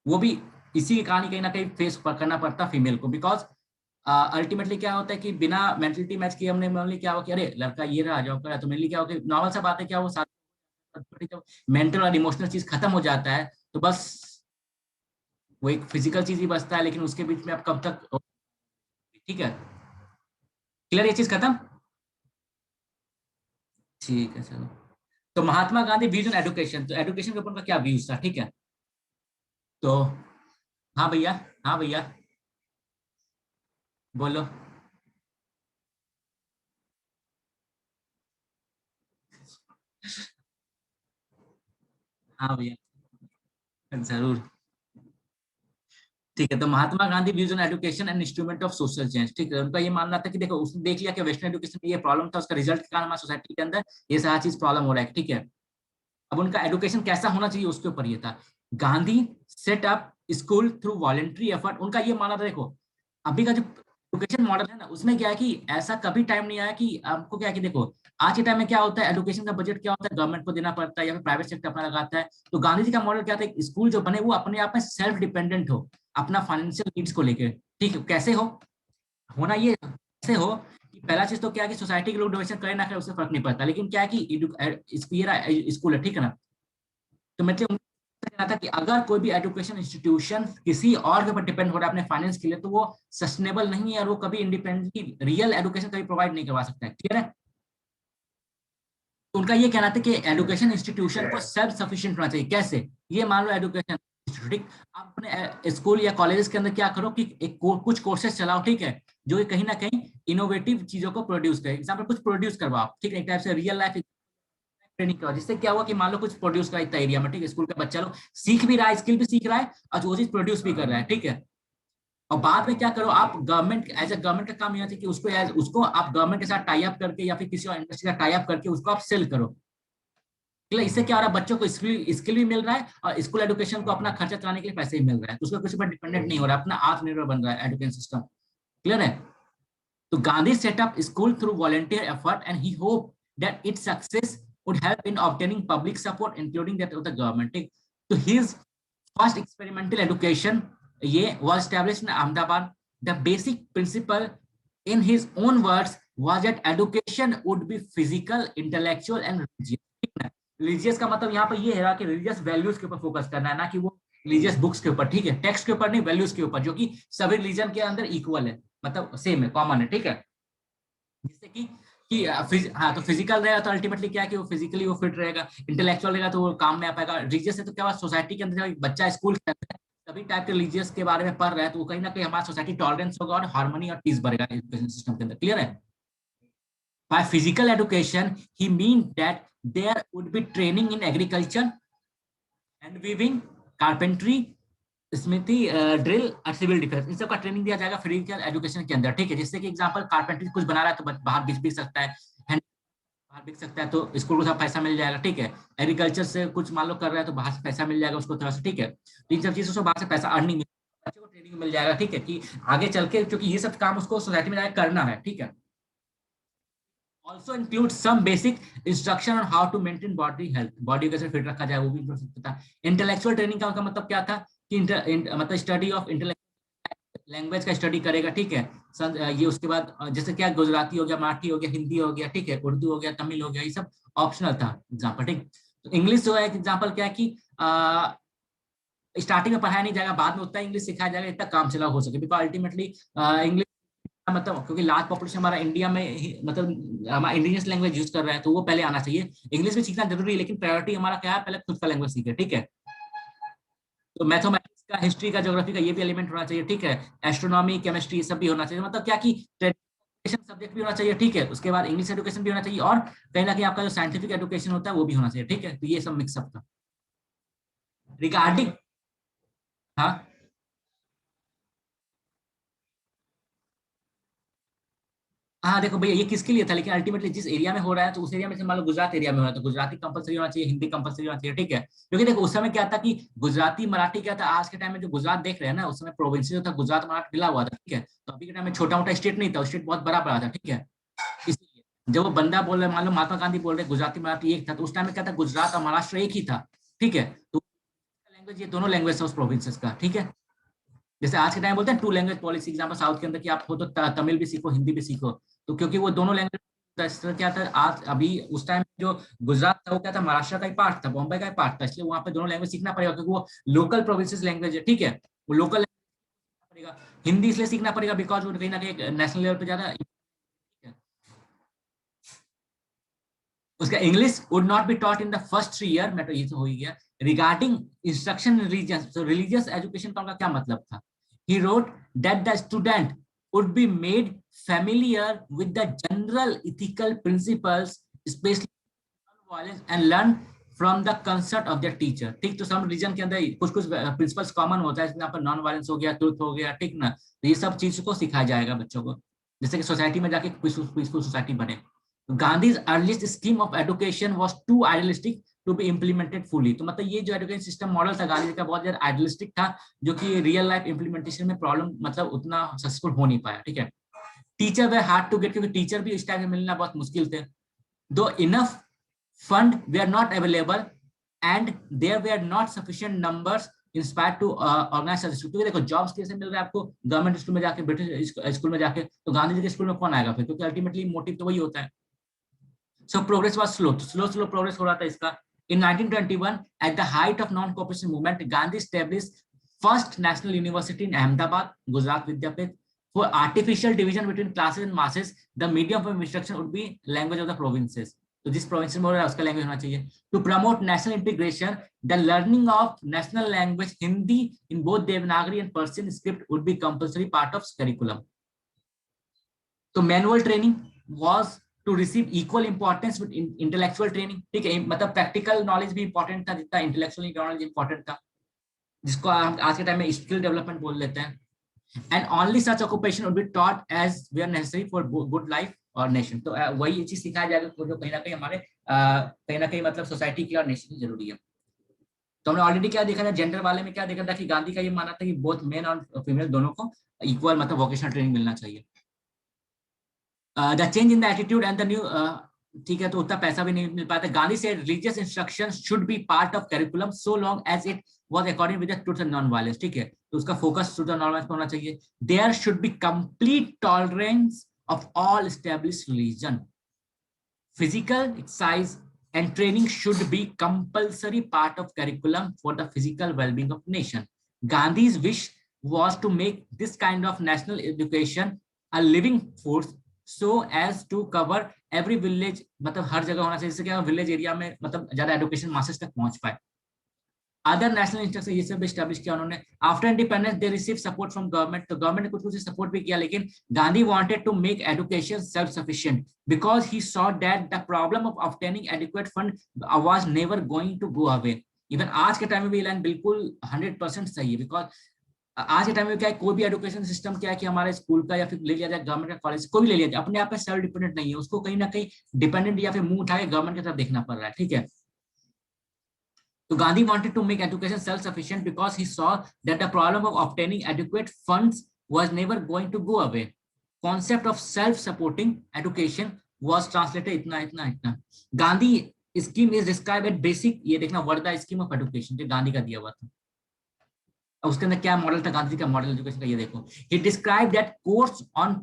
वो भी इसी की कहानी कहीं ना कहीं फेस करना पड़ता फीमेल को, बिकॉज अल्टीमेटली क्या होता है कि बिना मेंटलिटी मैच किए हमने मेनली क्या हो कि अरे लड़का ये रहा जॉब कर रहा है, तो मेनली क्या हो कि नॉर्मल सा बात है, क्या वो जब मेंटल और इमोशनल चीज खत्म हो जाता है तो बस वो एक फिजिकल चीज ही बचता है, लेकिन उसके बीच में आप कब तक, ठीक है, क्लियर ये चीज खत्म, ठीक है चलो। तो Mahatma Gandhi views on education, तो एजुकेशन के ऊपर उनका क्या व्यूज था, ठीक है। तो हाँ भैया, हाँ भैया, बोलो। हाँ भैया, जरूर, ठीक है। तो Mahatma Gandhi views on education and instrument of social change, ठीक है, उनका ये मानना था कि देखो उसने देख लिया कि वेस्टर्न एजुकेशन में ये प्रॉब्लम था, उसका रिजल्ट के कारण हमारी सोसाइटी के अंदर ये सारा चीज प्रॉब्लम हो रहा है, ठीक है। अब उनका एजुकेशन कैसा होना चाहिए उसके ऊपर ये था। Gandhi set up school through voluntary effort, उनका ये मानना था, देखो अभी का जो एजुकेशन मॉडल है ना, उसमें क्या है कि ऐसा कभी टाइम नहीं आया कि आपको क्या है कि देखो आज के टाइम में क्या होता है, एजुकेशन का बजट क्या होता है, गवर्नमेंट को देना पड़ता है या फिर प्राइवेट सेक्टर अपना लगाता है। तो गांधी जी का मॉडल क्या था, स्कूल जो बने वो अपने आप में सेल्फ डिपेंडेंट हो, अपना फाइनेंशियल नीड्स को लेकर, ठीक है, कैसे हो होना ये ऐसे हो कि पहला चीज तो क्या है कि सोसाइटी के लोग डोनेशन करें ना करें उससे फर्क नहीं पड़ता, लेकिन क्या है कि स्कूल है, ठीक है ना। तो मतलब कहना था कि अगर कोई भी एजुकेशन इंस्टीट्यूशन किसी और के ऊपर डिपेंड हो रहा है अपने फाइनेंस के लिए, तो वो सस्टेनेबल नहीं है और वो कभी इंडिपेंडेंटली रियल एजुकेशन कभी प्रोवाइड नहीं करवा सकता है, क्लियर है। तो उनका ये कहना था कि एजुकेशन इंस्टीट्यूशन को सेल्फ सफिशिएंट होना चाहिए, कैसे, ये मान लो एजुकेशन इंस्टीट्यूट, आप अपने स्कूल या कॉलेजेस के अंदर क्या करो कि कुछ कोर्सेज चलाओ, ठीक है, जो कि कहीं ना कहीं इनोवेटिव चीजों को प्रोड्यूस करे, एग्जाम्पल कुछ प्रोड्यूस करवाओ, ठीक है, एक टाइप से रियल लाइफ ट्रेनिंग करो, जिससे क्या हुआ कि मान लो कुछ प्रोड्यूस करा इतना एरिया में, ठीक है, स्कूल का बच्चा लोग सीख भी रहा है, स्किल भी सीख रहा है और वो चीज प्रोड्यूस भी कर रहा है, ठीक है। और बाद में क्या करो आप, गवर्नमेंट एज ए गवर्नमेंट का काम यहाँ था कि उसको आप गवर्नमेंट के साथ टाई अप करके या फिर किसी और इंडस्ट्री का टाई अप करके उसको आप सेल करो, ठीक है। इससे क्या हो रहा है, बच्चों को स्किल स्किल भी मिल रहा है और स्कूल एजुकेशन को अपना खर्चा चलाने के लिए पैसे भी मिल रहा है, तो उसका किसी पर डिपेंडेंट नहीं हो रहा है, अपना आत्मनिर्भर बन रहा है एजुकेशन सिस्टम, क्लियर है। तो Gandhi set up school through volunteer effort, and he hoped that its success would help in obtaining public support, including that of the government. So his first experimental education ये was established in Ahmedabad. The basic principle, in his own words, was that education would be physical, intellectual and religious. Religious का मतलब यहाँ पर ये है कि रिलीजियस वैल्यूज के ऊपर फोकस करना है, ना कि वो रिलीजियस बुक्स के ऊपर, ठीक है, टेक्स्ट के ऊपर नहीं, वैल्यूज के ऊपर, जो कि सभी रिलीजन के अंदर इक्वल है, मतलब सेम है, कॉमन है, ठीक है। जिससे कि हाँ, तो फिजिकल रहेगा तो अल्टीमेटली क्या है कि वो फिजिकली वो फिट रहेगा, इंटेलेक्चुअल रहेगा तो वो काम में आ पाएगा। रिलीजियस से तो क्या हुआ, सोसाइटी के अंदर बच्चा स्कूल के अंदर सभी टाइप के रिलीजियस के बारे में पढ़ रहा है, तो वो कहीं ना कहीं हमारा सोसाइटी टॉलरेंस होगा और हार्मनी और पीस बढ़ेगा एजुकेशन सिस्टम के अंदर। क्लियर है? By physical education, he means that there would be training in agriculture and weaving, carpentry, smithy, drill और सिविल डिफेंस, इन सब का ट्रेनिंग दिया जाएगा फिजिकल एजुकेशन के अंदर, ठीक है। जैसे कि एग्जांपल, कारपेंट्री कुछ बना रहा है तो बाहर बिक सकता है, बाहर बिक सकता है, तो स्कूल को सब पैसा मिल जाएगा, ठीक है। एग्रीकल्चर से कुछ मान लो कर रहा है तो बाहर से पैसा मिल जाएगा उसको थोड़ा सा, ठीक है। तो इन सब चीजों से बाहर से पैसा अर्निंग बच्चे को ट्रेनिंग मिल जाएगा, ठीक है, कि आगे चल के, क्योंकि ये सब काम उसको सोसाइटी में जाकर करना है, ठीक है। Also includes some basic instruction on how to maintain body health, body कैसे फिट रखा जाए वो भी पता। इंटेलेक्चुअल ट्रेनिंग का मतलब क्या था कि मतलब स्टडी ऑफ इंटेलेक्चुअल लैंग्वेज का स्टडी करेगा, ठीक है। ये उसके बाद जैसे क्या, गुजराती हो गया, मराठी हो गया, हिंदी हो गया, ठीक है, उर्दू हो गया, तमिल हो गया, ये सब ऑप्शनल था एग्जाम्पल, ठीक। तो इंग्लिश जो है एग्जाम्पल क्या है कि स्टार्टिंग में पढ़ाया नहीं जाएगा, बाद में उतना इंग्लिश सिखाया जाएगा इतना काम चला हो सके, बिकॉज अल्टीमेटली इंग्लिश मतलब क्योंकि लार्ज पॉपुलेशन हमारा इंडिया में मतलब हमारा इंडिजियस लैंग्वेज यूज कर रहा है, तो वो पहले आना चाहिए। इंग्लिश भी सीखना जरूरी है, लेकिन प्रायोरिटी हमारा क्या है, पहले खुद का लैंग्वेज सीखे, ठीक है। तो मैथमेटिक्स का, हिस्ट्री का, ज्योग्राफी का ये भी एलिमेंट होना चाहिए, ठीक है। एस्ट्रोनॉमी, केमिस्ट्री सब भी होना चाहिए, मतलब क्या कि सब्जेक्ट भी होना चाहिए, ठीक है। उसके बाद इंग्लिश एजुकेशन भी होना चाहिए, और कहीं ना कहीं आपका जो साइंटिफिक एजुकेशन होता है वो भी होना चाहिए, ठीक है। तो ये सब मिक्सअप था रिगार्डिंग। हाँ हाँ, देखो भैया, ये किसके लिए था, लेकिन अल्टीमेटली जिस एरिया में हो रहा है तो उस एरिया में से, मान लो गुजरात एरिया में हो रहा है तो गुजराती कंपलसरी होना चाहिए, हिंदी कंपलसरी होना चाहिए, ठीक है। क्योंकि देखो उस समय क्या था कि गुजराती मराठी क्या था, आज के टाइम में जो गुजरात देख रहे हैं ना, उस समय प्रोविंस जो था गुजरात मराठी मिला हुआ था, ठीक है। तो अभी के टाइम में छोटा मोटा स्टेट नहीं था, स्टेट बहुत बड़ा बड़ा था, ठीक है। इसलिए जब वो बंदा बोल रहे, मान लो महात्मा गांधी बोल रहे गुजराती मराठी एक था, तो उस टाइम में क्या था, गुजरात और महाराष्ट्र एक ही था, ठीक है। तो लैंग्वेज, ये दोनों लैंग्वेज था उस प्रोविंसेस का, ठीक है। जैसे आज के टाइम बोलते हैं two language policy, example south के अंदर कि आप हो तो तमिल भी सीखो, हिंदी भी सीखो, तो क्योंकि वो दोनों लैंग्वेज क्या था, आज अभी उस टाइम जो गुजरात था वो क्या था, महाराष्ट्र का ही पार्ट था, बॉम्बे का ही पार्ट था, इसलिए वहां पे दोनों लैंग्वेज सीखना पड़ेगा, क्योंकि वो लोकल प्रोविंसेस लैंग्वेज है, ठीक है। वो लोकल पड़ेगा। हिंदी इसलिए सीखना पड़ेगा बिकॉज वो कहीं ना कहीं नेशनल लेवल पे ज्यादा। उसका English would not be taught in the first 3 year, मैं तो ये तो हो ही गया। रिगार्डिंग इंस्ट्रक्शन रिलीजियस, तो रिलीजियस एजुकेशन का उनका क्या मतलब था, he wrote that the student would be made familiar with the general ethical principles, especially non-violence, and learn from the concept of their teacher, ठीक। तो सब रिलीजन के अंदर कुछ कुछ प्रिंसिपल्स कॉमन होता है, यहाँ पर नॉन वायलेंस हो गया, ट्रुथ हो गया, ठीक ना। तो ये सब चीज को सिखाया जाएगा बच्चों को, जैसे कि सोसाइटी में जाके पीसफुल सोसाइटी बने। Gandhi's earliest scheme of education was too idealistic to be implemented fully, तो मतलब ये जो एजुकेशन सिस्टम मॉडल था गांधी जी का, बहुत ज्यादा आइडियलिस्टिक था, जो कि रियल लाइफ इंप्लीमेंटेशन में प्रॉब्लम, मतलब उतना सक्सेसफुल हो नहीं पाया, ठीक है। Teacher were hard to get, क्योंकि टीचर भी इस टाइम में मिलना बहुत मुश्किल थे। Though enough fund were are not available and there were are not sufficient numbers inspire to organise such school, क्योंकि देखो जॉब्स कैसे मिल रहा है आपको, गवर्नमेंट स्कूल में जाके, ब्रिटिश स्कूल में जाके, तो गांधी जी के स्कूल में कौन आएगा फिर, क्योंकि अल्टीमेटली मोटिव तो वही होता है। So progress was slow progress हो रहा था इसका। In 1921, at the height of non-cooperation movement, Gandhi established first national university in Ahmedabad, Gujarat Vidyapit. For artificial division between classes and masses, the medium of instruction would be language of the provinces. तो जिस प्रोविंस में हो रहा है उसका लैंग्वेज होना चाहिए। To promote national integration, the learning of national language Hindi in both Devanagari and Persian script would be compulsory part of curriculum. तो manual training was to receive equal importance with intellectual training, ठीक है। मतलब प्रैक्टिकल नॉलेज भी इंपॉर्टेंट था जितना इंटेलेक्चुअल नॉलेज इंपॉर्टेंट था, जिसको आज के टाइम में स्किल डेवलपमेंट बोल लेते हैं। And only such occupation would be taught as they are necessary for good life और नेशन, तो वही चीज सिखाया जाएगा जो कहीं ना कहीं हमारे कहीं ना कहीं मतलब सोसाइटी की और नेशन की जरूरी है। तो हमने ऑलरेडी क्या देखा था, जेंडर वाले में क्या देखा था कि गांधी का ये मानना था कि बोथ मेन और फीमेल दोनों को इक्वल मतलब वोकेशनल ट्रेनिंग मिलना चाहिए। The change in the attitude and the ठीक है, तो उतना पैसा भी नहीं मिल पाता। गांधी से religious instruction should be part of curriculum so long as it was according with the truth and non violence, ठीक है, तो उसका focus truth and non violence पे होना चाहिए। There should be complete tolerance of all established religion, physical exercise and training should be compulsory part of curriculum for the physical well-being of nation. Gandhi's wish was to make this kind of national education a living force so as to cover every village, मतलब हर जगह होना चाहिए, जिससे क्या विलेज एरिया में मतलब ज्यादा एजुकेशन मासेस तक पहुंच पाए। अदर नेशनल इंस्ट्रक्शन ये सब स्टैब्लिश किया उन्होंने। After independence they receive support from government, तो गवर्नमेंट ने कुछ कुछ सपोर्ट भी किया, लेकिन Gandhi wanted to make education self sufficient because he saw that the problem of obtaining adequate fund was never going to go away. Even आज के टाइम में भी लाइन बिल्कुल 100% सही है, बिकॉज आज के टाइम में क्या है, कोई भी एजुकेशन सिस्टम क्या है कि हमारे स्कूल का या फिर ले लिया जाए गवर्नमेंट का कॉलेज, कोई भी ले लिया जाए, अपने आप में सेल्फ डिपेंडेंट नहीं है, उसको कहीं ना कहीं डिपेंडेंट या फिर मुंह उठा के गवर्नमेंट की तरफ देखना पड़ रहा है, ठीक है। So Gandhi wanted to make education self-sufficient because he saw that the problem of obtaining adequate funds was never going to go away. Concept of self-supporting education was translated इतना। Gandhi scheme is described at basic, ये देखना वर्धा scheme of education जो गांधी का दिया हुआ था। अब उसके अंदर क्या मॉडल था गांधी का मॉडल एजुकेशन का, ये देखो। He described that course on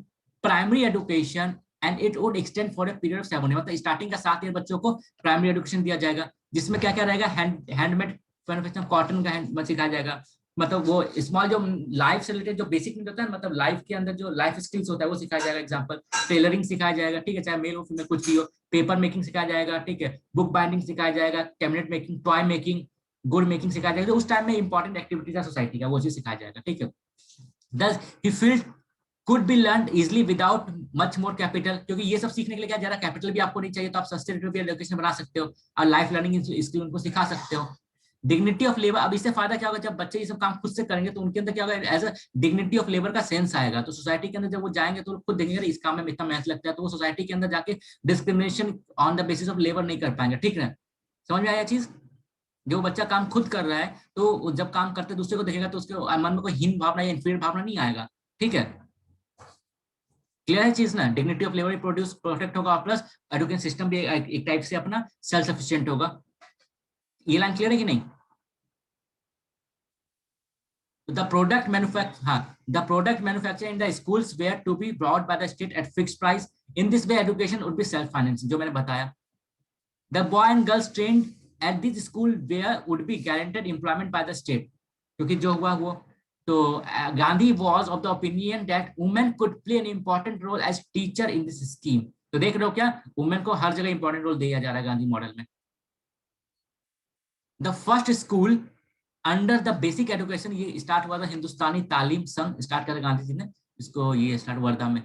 primary education and it would extend for a period of 7 years, मतलब स्टार्टिंग का 7 ईयर बच्चों को प्राइमरी एजुकेशन दिया जाएगा, जिसमें क्या क्या रहेगा, हैंडमेड मैन्युफैक्चरिंग, कॉटन का सिखाया जाएगा, मतलब वो स्मॉल जो लाइफ से रिलेटेड जो बेसिक नीड होता है, मतलब लाइफ के अंदर जो लाइफ स्किल्स होता है वो सिखाया जाएगा। एग्जांपल टेलरिंग सिखाया जाएगा, ठीक है, चाहे मेल हो फीमेल कुछ भी हो, पेपर मेकिंग सिखाया जाएगा, ठीक है, बुक बाइंडिंग सिखाया जाएगा, cabinet making, toy making, good making सिखाया जाएगा, जो उस टाइम में इंपॉर्टेंट एक्टिविटीज है सोसाइटी का, वो चीज सिखाया जाएगा, ठीक है। Thus he felt could be learned easily without much more capital, क्योंकि ये सब सीखने के लिए क्या ज्यादा कैपिटल भी आपको नहीं चाहिए, तो आप सस्ते रेट पे एजुकेशन बना सकते हो और लाइफ लर्निंग स्किल उनको सिखा सकते हो। डिग्निटी ऑफ लेबर, अब इससे फायदा क्या होगा, जब बच्चे ये सब काम खुद से करेंगे तो उनके अंदर क्या होगा, as a dignity of labour का सेंस आएगा, तो सोसाइटी के अंदर जब वो जाएंगे तो खुद देखेंगे इस काम में इतना मेहनत लगता है, तो वो सोसाइटी के अंदर जाके discrimination on the basis of labour नहीं कर पाएंगे, ठीक है। समझ में आया चीज, जो बच्चा काम खुद कर रहा है तो जब काम करते दूसरे को देखेगा तो उसके मन में कोई हीन भावना या इन्फीरियर भावना नहीं आएगा, ठीक है। क्लियर है चीज ना, dignity of labour produce protect होगा, प्लस एजुकेशन सिस्टम भी एक टाइप से अपना सेल्फ सफिशिएंट होगा। ये लाइन क्लियर है कि नहीं? The product manufactured in the schools were to be brought by the state at fixed price. In this way, education would be self-financing, जो मैंने बताया। The boy and girls trained at this school where would be guaranteed employment by the state, क्योंकि जो हुआ वो तो Gandhi was of the opinion that women could play an important role as teacher in this scheme. तो देख रहे हो क्या, वुमेन को हर जगह इंपॉर्टेंट रोल दिया जा रहा है गांधी मॉडल में। The first school under the basic education, ये स्टार्ट हुआ था हिंदुस्तानी तालीम संघ, स्टार्ट करा गांधी जी ने इसको, ये स्टार्ट वर्धा में।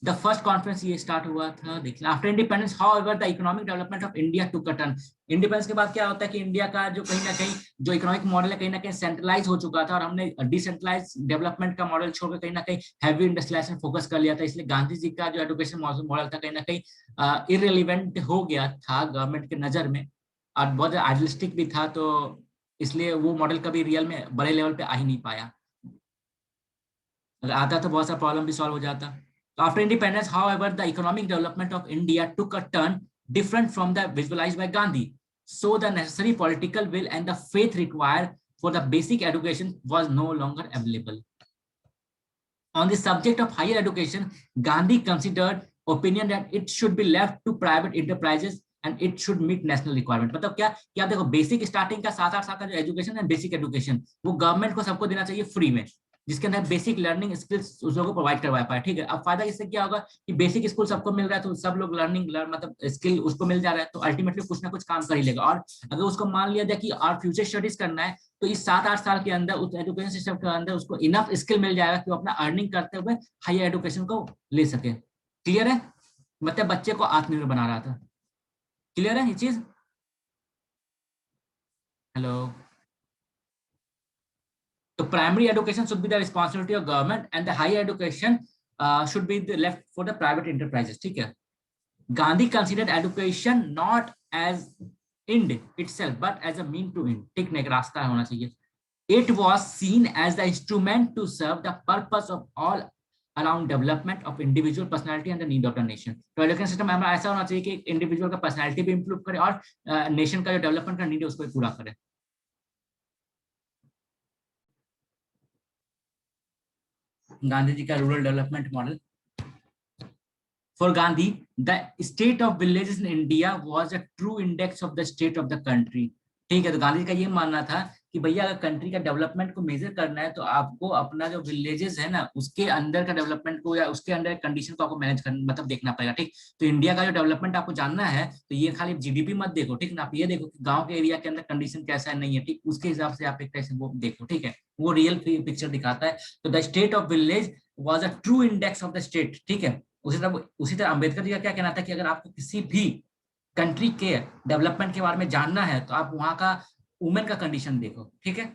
द फर्स्ट कॉन्फ्रेंस ये स्टार्ट हुआ था, देखिए। After independence however the economic development of India took a turn. Independence के बाद क्या होता है कि इंडिया का जो कहीं ना कहीं जो इकोनॉमिक मॉडल है कहीं ना कहीं सेंट्रलाइज हो चुका था, और हमने डिसेंट्रलाइज डेवलपमेंट का मॉडल छोड़कर कहीं ना कहीं हैवी इंडस्ट्रियलाइजेशन फोकस कर लिया था, इसलिए गांधी जी का जो एजुकेशन मॉडल था कहीं ना कहीं इररिलेवेंट हो गया था गवर्नमेंट के नजर में, और बहुत आइडियलिस्टिक भी था, तो इसलिए वो मॉडल कभी रियल में बड़े लेवल पे आ ही नहीं पाया। अगर आता तो बहुत सा प्रॉब्लम भी सॉल्व हो जाता। तो after independence however the economic development of India took a turn different from the visualised by Gandhi, so the necessary political will and the faith required for the basic education was no longer available. On the subject of higher education, Gandhi considered opinion that it should be left to private enterprises and it should meet national requirement। मतलब क्या क्या देखो, बेसिक स्टार्टिंग का 7-8 साल का जो एजुकेशन है, बेसिक एजुकेशन, वो गवर्नमेंट को सबको देना चाहिए फ्री में, जिसके अंदर बेसिक लर्निंग स्किल्स उस लोगों को प्रोवाइड करवा पाए, ठीक है। अब फायदा इससे क्या होगा कि बेसिक स्कूल सबको मिल रहा है, तो सब लोग मतलब स्किल उसको मिल जा रहा है, तो अल्टीमेटली कुछ ना कुछ काम कर ही लेगा। और अगर उसको मान लिया जाए कि और फ्यूचर स्टडीज करना है, तो इस 7-8 साल के अंदर उस एजुकेशन सिस्टम के अंदर उसको इनफ स्किल मिल जाएगा कि वो अपना अर्निंग करते हुए हायर एजुकेशन को ले सके। क्लियर है, मतलब बच्चे को आत्मनिर्भर बना रहा था। क्लियर है ये चीज? हेलो। तो primary education should be the responsibility of government and the higher education should be left for the private enterprises, ठीक है। Gandhi considered education not as end itself but as a mean to end, ठीक नहीं, एक रास्ता होना चाहिए। It was seen as the instrument to serve the purpose of all around development of individual personality and the need of the nation. तो एजुकेशन सिस्टम हमारा ऐसा होना चाहिए कि इंडिविजुअल का पर्सनैलिटी भी इंप्रूव करे और नेशन का जो डेवलपमेंट का नीड है उसको भी पूरा करे। गांधी जी का rural development model. For Gandhi, the state of villages in India was a true index of the state of the country। ठीक है, तो गांधी का ये मानना था कि भैया अगर कंट्री का डेवलपमेंट को मेजर करना है तो आपको अपना जो विलेजेस है ना उसके अंदर का डेवलपमेंट को या उसके अंदर कंडीशन को आपको मैनेज करना मतलब देखना पड़ेगा। ठीक, तो इंडिया का जो डेवलपमेंट आपको जानना है तो ये खाली जीडीपी मत देखो, ठीक ना, आप ये देखो कि गांव के एरिया के अंदर कंडीशन कैसा है नहीं है, ठीक, उसके हिसाब से आप एक तरह से वो देखो। ठीक है, वो रियल पिक्चर दिखाता है। तो the state of village was a true index of the state. ठीक है, उसी तरह अम्बेडकर जी का क्या कहना था कि अगर आपको किसी भी कंट्री के डेवलपमेंट के बारे में जानना है तो आप वहां का वुमेन का कंडीशन देखो। ठीक है,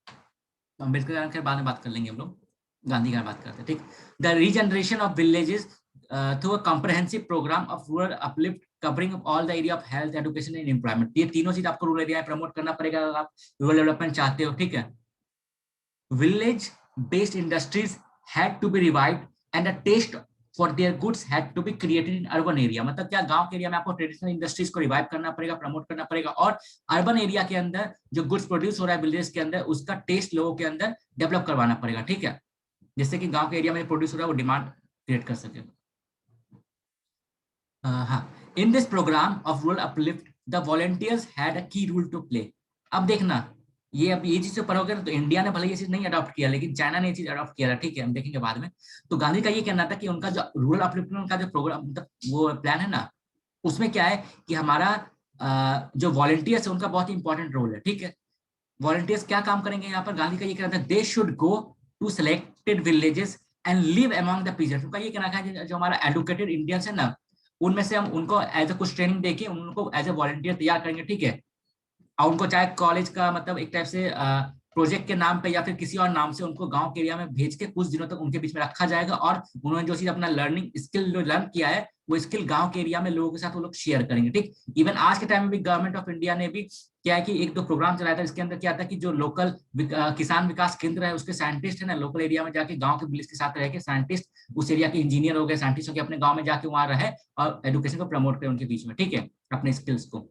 तो अम्बेडकर के बाद में बात कर लेंगे हम लोग, गांधी का बात करते हैं। ठीक, the regeneration of villages through a comprehensive programme of rural uplift covering all the area of health education and employment. ये तीनों चीज आपको रूरल एरिया में प्रमोट करना पड़ेगा अगर आप रूरल डेवलपमेंट चाहते हो। ठीक है, village based industries had to be revived and a taste for their goods had to be created in urban area। मतलब क्या, गांव के एरिया में आपको ट्रेडिशनल इंडस्ट्रीज को रिवाइव करना पड़ेगा, प्रमोट करना पड़ेगा और अर्बन एरिया के अंदर जो गुड्स प्रोड्यूस हो रहा है विलेज के अंदर उसका टेस्ट लोगों के अंदर डेवलप करवाना पड़ेगा। ठीक है, जिससे कि गांव के एरिया में प्रोड्यूस हो रहा है वो डिमांड क्रिएट कर सके। हाँ, in this programme of rural uplift the volunteers had a key role to play. अब देखना, ये अब ये चीज पढ़ोगे तो इंडिया ने भले ये चीज नहीं अडॉप्ट किया लेकिन चाइना ने ये चीज अडॉप्ट किया था। ठीक है, हम देखेंगे बाद में। तो गांधी का ये कहना था कि उनका जो रूरल अपलिफ्टमेंट का जो प्रोग्राम मतलब वो प्लान है ना उसमें क्या है कि हमारा जो वॉलंटियर्स है उनका बहुत ही इंपॉर्टेंट रोल है। ठीक है, वॉलंटियर्स क्या काम करेंगे यहाँ पर, गांधी का ये कहना था they should go to selected villages and live among the peasants. उनका ये कहना है जो हमारा एडुकेटेड इंडियंस है ना उनमें से हम उनको एज ए कुछ ट्रेनिंग देके उनको एज ए वॉलंटियर तैयार करेंगे। ठीक है, और उनको चाहे कॉलेज का मतलब एक टाइप से प्रोजेक्ट के नाम पे या फिर किसी और नाम से उनको गांव के एरिया में भेज के कुछ दिनों तक उनके बीच में रखा जाएगा और उन्होंने जो चीज अपना लर्निंग स्किल जो लर्न किया है वो स्किल गांव के एरिया में लोगों के साथ वो लोग शेयर करेंगे। ठीक, इवन आज के टाइम में भी गवर्नमेंट ऑफ इंडिया ने भी क्या है कि एक दो प्रोग्राम चलाया था इसके अंदर क्या था कि जो लोकल किसान विकास केंद्र है उसके साइंटिस्ट है ना लोकल एरिया में जाके गांव के विलेज के साथ रह के साइंटिस्ट उस एरिया के इंजीनियर हो गए साइंटिस्ट हो गए अपने गाँव में जाके वहां रहे और एजुकेशन को प्रमोट करें उनके बीच में। ठीक है, अपने स्किल्स को।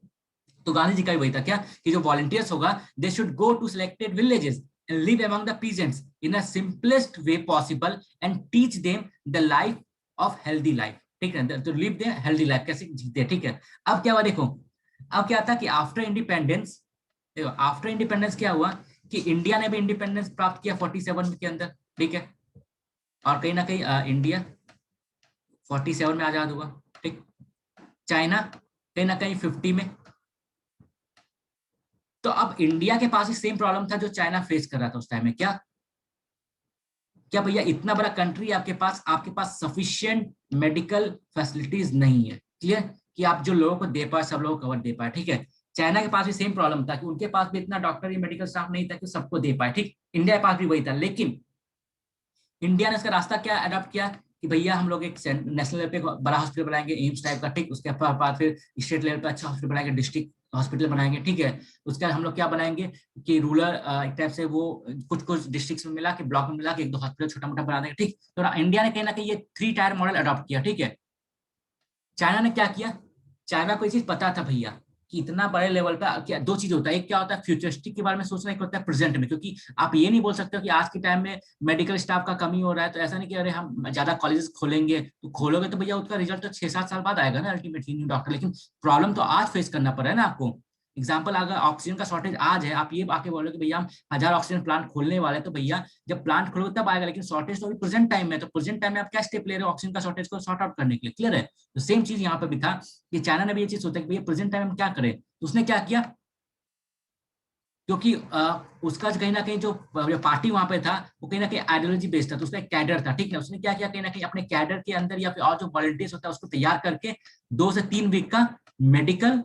तो गांधी जी का भी वही था क्या कि जो वॉलंटियर्स होगा they should go to selected villages and live among the peasants in a simplest way possible and teach them the life of healthy life. ठीक है, तो लिव दे हेल्दी लाइफ कैसे जीते। ठीक है, अब क्या हुआ देखो, अब क्या था कि आफ्टर इंडिपेंडेंस क्या हुआ कि इंडिया ने भी इंडिपेंडेंस प्राप्त किया 47 के अंदर। ठीक है, और कहीं ना कहीं इंडिया 47 में आजाद हुआ। ठीक, चाइना कहीं ना कहीं 50 में। तो अब इंडिया के पास ही सेम प्रॉब्लम था जो चाइना फेस कर रहा था उस टाइम में। क्या क्या भैया, इतना बड़ा कंट्री आपके पास सफिशिएंट मेडिकल फैसिलिटीज नहीं है, क्लियर, कि आप जो लोगों को दे पाए सब लोगों को कवर दे पाए। ठीक है, चाइना के पास भी सेम प्रॉब्लम था कि उनके पास भी इतना डॉक्टर या मेडिकल स्टाफ नहीं था कि सबको दे पाए। ठीक, इंडिया के पास भी वही था, लेकिन इंडिया ने इसका रास्ता क्या अडॉप्ट किया कि भैया हम लोग एक नेशनल लेवल पे बड़ा हॉस्पिटल बनाएंगे एम्स टाइप का। ठीक, उसके बाद फिर स्टेट लेवल पे अच्छा हॉस्पिटल बनाएंगे, डिस्ट्रिक्ट हॉस्पिटल बनाएंगे। ठीक है, उसके बाद हम लोग क्या बनाएंगे कि रूरल एक टाइप से वो कुछ कुछ डिस्ट्रिक्ट्स में मिला के ब्लॉक में मिला के एक दो हॉस्पिटल छोटा मोटा बना देंगे। ठीक, तो इंडिया ने कहीं ना कहीं ये 3 टायर मॉडल अडॉप्ट किया। ठीक है, चाइना ने क्या किया, चाइना को ये चीज पता था भैया कि इतना बड़े लेवल पे क्या दो चीज होता है, एक क्या होता है फ्यूचरिस्टिक के बारे में सोचना, एक होता है प्रेजेंट में। क्योंकि आप ये नहीं बोल सकते हो कि आज के टाइम में मेडिकल स्टाफ का कमी हो रहा है तो ऐसा नहीं कि अरे हम ज्यादा कॉलेजेस खोलेंगे, तो खोलोगे तो भैया उसका रिजल्ट तो 6-7 साल बाद आएगा ना अल्टीमेटली न्यू डॉक्टर। लेकिन प्रॉब्लम तो आज फेस करना पड़ रहा है ना आपको। एग्जाम्पल, अगर ऑक्सीजन का शॉर्टेज आज है, आप ये आके बोलो कि भैया हम 1000 ऑक्सीजन प्लांट खोलने वाले, तो भैया जब प्लांट खोलोगे तब आएगा, लेकिन शॉर्टेज तो अभी प्रेजेंट टाइम में, तो प्रेजेंट टाइम में आप क्या स्टेप ले रहे हो ऑक्सीजन का शॉर्टेज को सॉर्ट आउट करने के लिए। क्लियर है, तो सेम चीज यहाँ पे भी था कि चाइना ने भी ये चीज सोचा कि भैया प्रेजेंट टाइम में क्या करे, तो उसने क्या किया, क्योंकि उसका कहीं ना कहीं जो पार्टी वहां पे था वो कहीं ना कहीं आइडियोलॉजी बेस्ड था, तो उसका एक कैडर था। ठीक है, उसने क्या किया कहीं ना कहीं अपने कैडर के अंदर या फिर और जो वॉलंटियर्स होता है उसको तैयार करके 2 से 3 वीक का मेडिकल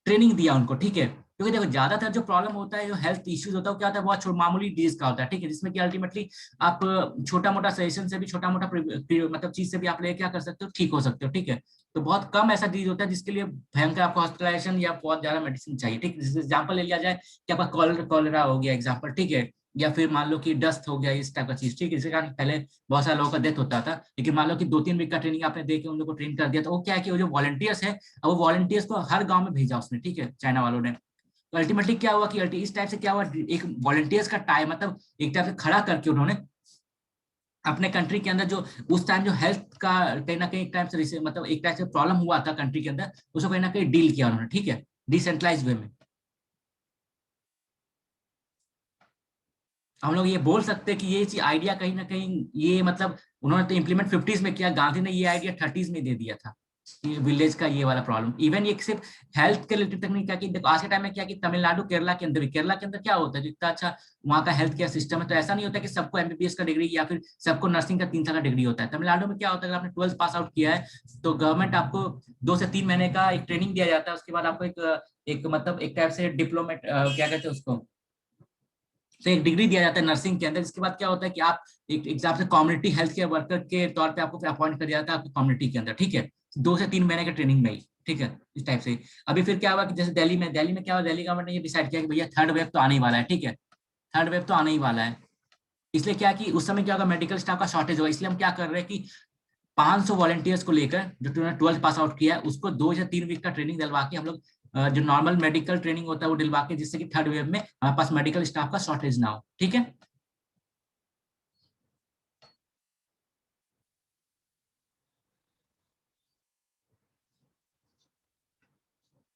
ट्रेनिंग दिया उनको। ठीक है, क्योंकि देखो ज्यादातर जो प्रॉब्लम होता है जो हेल्थ इश्यूज होता है वो क्या होता है, बहुत मामूली डिजीज का होता है। ठीक है, जिसमें कि अल्टीमेटली आप छोटा मोटा सजेशन से भी छोटा मोटा मतलब चीज से भी आप ले क्या कर सकते हो, ठीक हो सकते हो। ठीक है, तो बहुत कम ऐसा डिजीज होता है जिसके लिए भयंकर आपको हॉस्पिटलाइजेशन या बहुत ज्यादा मेडिसिन चाहिए। ठीक है, एग्जाम्पल ले लिया जाए कि आपका कॉलेरा हो गया एग्जाम्पल। ठीक है, या फिर मान लो कि डस्ट हो गया, इस टाइप का चीज, ठीक है। इसके कारण पहले बहुत सारे लोगों का डेथ होता था, लेकिन मान लो कि 2-3 वीक का ट्रेनिंग आपने दे के उन लोगों को ट्रेन कर दिया, तो वो क्या है कि वो जो वॉलंटियर्स है, अब वो वॉलंटियर्स को हर गाँव में भेजा उसने, ठीक है, चाइना वालों ने। तो अल्टीमेटली क्या हुआ कि इस टाइप से क्या हुआ, एक वॉलंटियर्स का टाइम मतलब एक टाइप से खड़ा करके उन्होंने अपने कंट्री के अंदर जो उस टाइम जो हेल्थ का कहीं ना कहीं एक टाइप से मतलब एक टाइप से प्रॉब्लम हुआ था कंट्री के अंदर, उसको कहीं ना कहीं डील किया उन्होंने, ठीक है, डिसेंट्रलाइज वे में। हम लोग ये बोल सकते हैं कि ये चीज आइडिया कहीं ना कहीं ये मतलब उन्होंने तो इम्प्लीमेंट 50s में किया, गांधी ने ये आइडिया 30s में दे दिया था, ये विलेज का ये वाला प्रॉब्लम। इवन ये सिर्फ हेल्थ के रिलेटेड तक नहीं, क्या कि देखो आज के टाइम में क्या कि तमिलनाडु केरला के अंदर भी, केरला के अंदर क्या होता है जो इतना अच्छा वहाँ का हेल्थ केयर सिस्टम है, तो ऐसा नहीं होता कि सबको एमबीबीएस का डिग्री या फिर सबको नर्सिंग का 3 साल का डिग्री होता है। तमिलनाडु में क्या होता है, अगर आपने 12th पास आउट किया है तो गवर्नमेंट आपको 2 से 3 महीने का एक ट्रेनिंग दिया जाता है, उसके बाद आपको एक मतलब एक टाइप से डिप्लोमेट क्या कहते हैं उसको, तो एक डिग्री दिया जाता है नर्सिंग के अंदर। इसके बाद क्या होता है कि आप एक एग्जाम से कम्युनिटी हेल्थ केयर वर्कर के तौर पे आपको अपॉइंट कर जाता है आपकी कम्युनिटी के अंदर, ठीक है, 2 से 3 महीने के ट्रेनिंग में ही, ठीक है, इस टाइप से। अभी फिर क्या हुआ कि जैसे दिल्ली में क्या हुआ, दिल्ली गवर्नमेंट ने ये डिसाइड किया कि भैया थर्ड वेव तो आने ही वाला है, ठीक है, थर्ड वेव तो आने ही वाला है। इसलिए क्या कि उस समय क्या होगा, मेडिकल स्टाफ का शॉर्टेज होगा, इसलिए हम क्या कर रहे हैं कि 500 वॉलंटियर्स को लेकर जो 12th पास आउट किया है उसको 2 या 3 वीक का ट्रेनिंग दिलवा के हम लोग जो नॉर्मल मेडिकल ट्रेनिंग होता है वो दिलवा के, जिससे कि थर्ड वेव में हमारे पास मेडिकल स्टाफ का शॉर्टेज ना हो, ठीक है।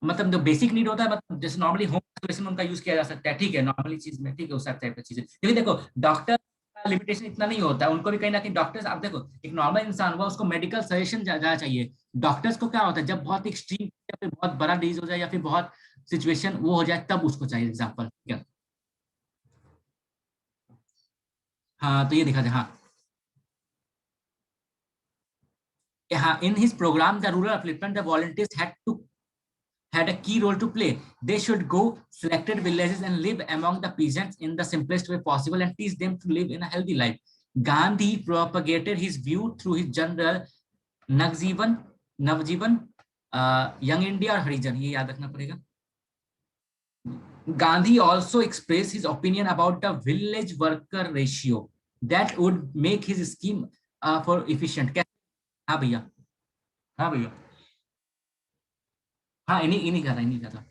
मतलब जो बेसिक नीड होता है, मतलब जैसे नॉर्मली होम आइसोलेशन में उनका यूज किया जा सकता है, ठीक है, नॉर्मली चीज में, ठीक है, उस टाइप की चीजें। क्योंकि देखो डॉक्टर का लिमिटेशन इतना नहीं होता है, उनको भी कहीं ना कहीं डॉक्टर्स, आप देखो एक नॉर्मल इंसान हुआ उसको मेडिकल सजेशन जाना चाहिए। डॉक्टर्स को क्या होता है, जब बहुत एक्सट्रीम या फिर बहुत बड़ा डिजीज हो जाए या फिर बहुत सिचुएशन वो हो जाए तब उसको चाहिए एग्जाम्पल, ठीक है। हाँ तो ये दिखा जाए, हाँ, हाँ, in his program the rural upliftment the volunteers had a key role to play. They should go selected villages and live among the peasants in the simplest way possible and teach them to live in a healthy life. Gandhi propagated his view through his general Navjeevan Navjeevan young India और हरिजन, ये याद रखना पड़ेगा। Gandhi also expressed his opinion about the village worker ratio that would make his scheme for efficient. हाँ भैया, हाँ भैया, हाँ इन्हीं इन्हीं का था, इन्हीं का था।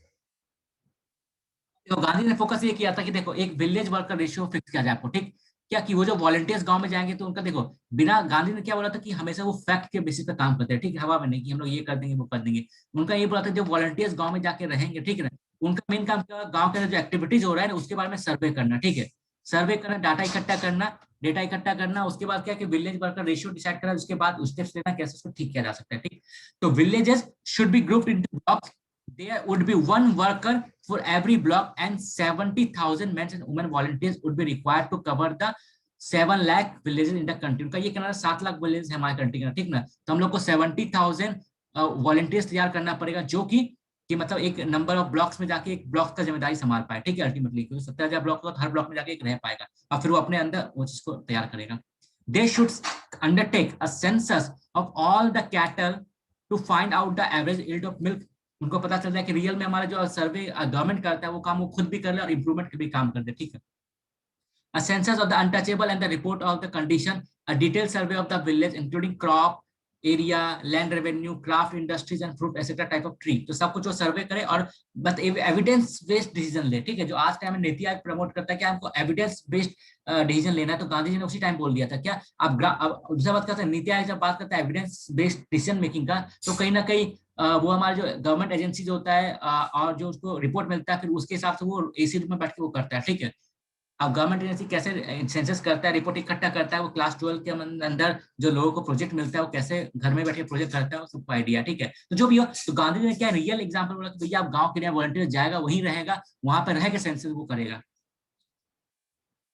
तो गांधी ने फोकस ये किया था कि देखो एक विलेज वर्कर रेशियो फिक्स किया जाए आपको, ठीक, क्या कि वो जो वॉलंटियर्स गांव में जाएंगे तो उनका देखो, बिना गांधी ने क्या बोला था कि हमेशा वो फैक्ट के बेसिस पे काम करते हैं, ठीक है, हवा में नहीं कि हम लोग ये कर देंगे वो कर देंगे। उनका ये बोला था जो वॉलंटियर्स गाँव में जाके रहेंगे, ठीक है ना, उनका मेन काम क्या, गाँव के अंदर जो एक्टिविटीज हो रहा है ना उसके बारे में सर्वे करना, ठीक है, सर्वे करना, डाटा इकट्ठा करना, डेटा इकट्ठा करना, उसके बाद क्या कि विलेज वर्कर रेशियो डिसाइड करना, उसके बाद स्टेप्स लेना कैसे उसको ठीक किया जा सकता है, ठीक। तो villages should be grouped into blocks, there would be one worker for every block and 70,000 men and women volunteers would be required to cover the 7 lakh villages in the country। उनका ये कहना 7 लाख विलेज है हमारे कंट्री का, ठीक ना, तो हम लोग को 70,000 वॉलंटियर्स तैयार करना पड़ेगा जो कि मतलब एक नंबर ऑफ ब्लॉक्स में जाके एक ब्लॉक का जिम्मेदारी संभाल पाए, ठीक है, अल्टीमेटली क्योंकि 70,000 ब्लॉक होगा तो हर ब्लॉक में जाके एक रह पाएगा और फिर वो अपने अंदर वो चीज को तैयार करेगा। They should undertake a census of all the cattle to find out the average yield of milk. उनको पता चल जाए कि रियल में हमारा जो सर्वे गवर्नमेंट करता है वो काम वो खुद भी कर ले और इम्प्रूवमेंट भी काम कर दे, ठीक है। A census of the untouchable and the report of the condition, a detailed survey of the village including crop area, land revenue, craft industries and fruit etc type of tree, तो सब कुछ वो सर्वे करे और बस एविडेंस बेस्ड डिसीजन ले, ठीक है, जो आज टाइम में नीति आयोग प्रमोट करता है कि हमको एविडेंस बेस्ड डिसीजन लेना है, तो गांधी जी ने उसी टाइम बोल दिया था क्या, अब दूसरा बात करते हैं नीति आयोग जब बात करता है एविडेंस बेस्ड डिसीजन मेकिंग का, तो कहीं ना कहीं वो हमारा जो गवर्नमेंट एजेंसी जो होता है और जो उसको रिपोर्ट मिलता है फिर उसके हिसाब से वो एसी रूम में बैठ के वो करता है, ठीक है। अब गवर्नमेंट एजेंसी कैसे सेंसस करता है, रिपोर्ट इकट्ठा करता है, वो क्लास 12 के अंदर जो लोगों को प्रोजेक्ट मिलता है वो कैसे घर में बैठे प्रोजेक्ट करता है, सबको आइडिया, ठीक है। तो जो भी हो, तो गांधी जी ने क्या रियल एग्जांपल बोला कि भैया आप गांव के लिए वॉलंटियर जाएगा वहीं रहेगा, वहां पर रह के सेंसस वो करेगा।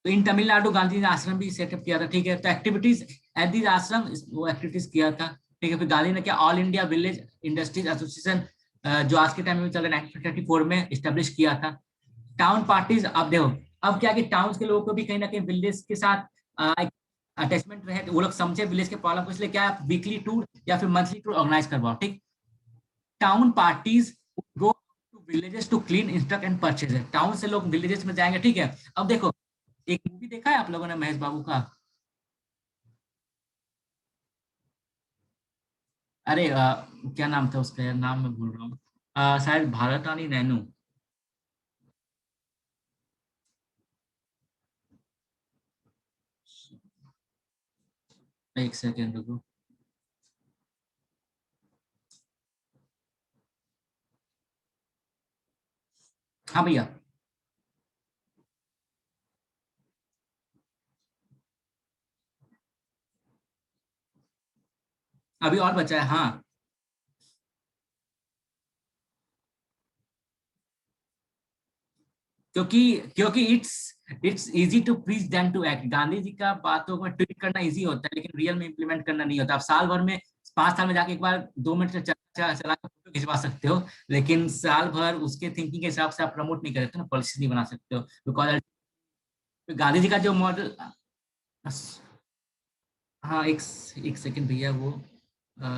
तो इन तमिलनाडु गांधी ने आश्रम भी सेटअप किया था, ठीक है, तो एक्टिविटीज एट दिस आश्रम वो एक्टिविटीज किया था, ठीक है। फिर गांधी ने क्या all India village industries association जो आज के टाइम में चल रहा है 1934 में स्टेब्लिश किया था। टाउन पार्टीज, अब देखो अब क्या कि टाउन के लोगों को भी कहीं ना कहीं विलेज के साथ अटैचमेंट रहे, तो वो लोग समझे विलेज के प्रॉब्लम को, इसलिए क्या वीकली टूर या फिर मंथली टूर ऑर्गेनाइज करवाओ, ठीक। Town parties go to villages to clean instruct and purchase, town से लोग विलेजेस में जाएंगे, ठीक है। अब देखो एक मूवी देखा है आप लोगों ने महेश बाबू का? अरे क्या नाम था उसका यार, नाम मैं भूल रहा हूँ। शायद भारत रानी नैनू। एक सेकेंड रुको। हाँ भैया। अभी और बचा है, हाँ। क्योंकि क्योंकि it's it's easy to preach than to act. Gandhi ji का बातों को ट्वीट करना इजी होता है, लेकिन रियल में इम्प्लीमेंट करना नहीं होता। आप साल भर में 5 साल में जाके एक बार 2 मिनट से चला के फोटो खिंचवा सकते हो, लेकिन साल भर उसके थिंकिंग के हिसाब से आप प्रमोट नहीं कर सकते ना, पॉलिसी नहीं बना सकते हो। बिकॉज गांधी जी का जो मॉडल। हाँ, एक सेकंड भैया, वो आ,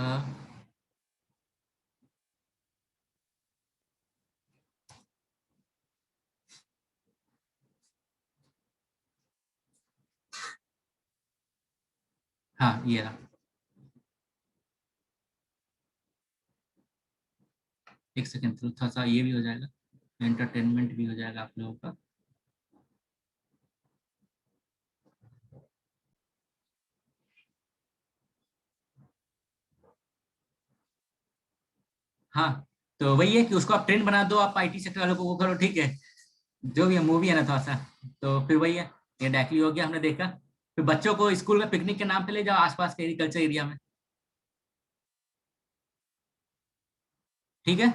हाँ ये रहा। एक सेकंड, तो थोड़ा सा ये भी हो जाएगा, एंटरटेनमेंट भी हो जाएगा आप लोगों का। हाँ, तो वही है कि उसको आप ट्रेंड बना दो, आप आईटी सेक्टर वालों को वो करो, ठीक है। जो भी है, मूवी है ना थोड़ा सा। तो फिर वही है, ये डायरेक्टली हो गया, हमने देखा। फिर बच्चों को स्कूल में पिकनिक के नाम पे ले जाओ आसपास के एग्रीकल्चर एरिया में। ठीक है।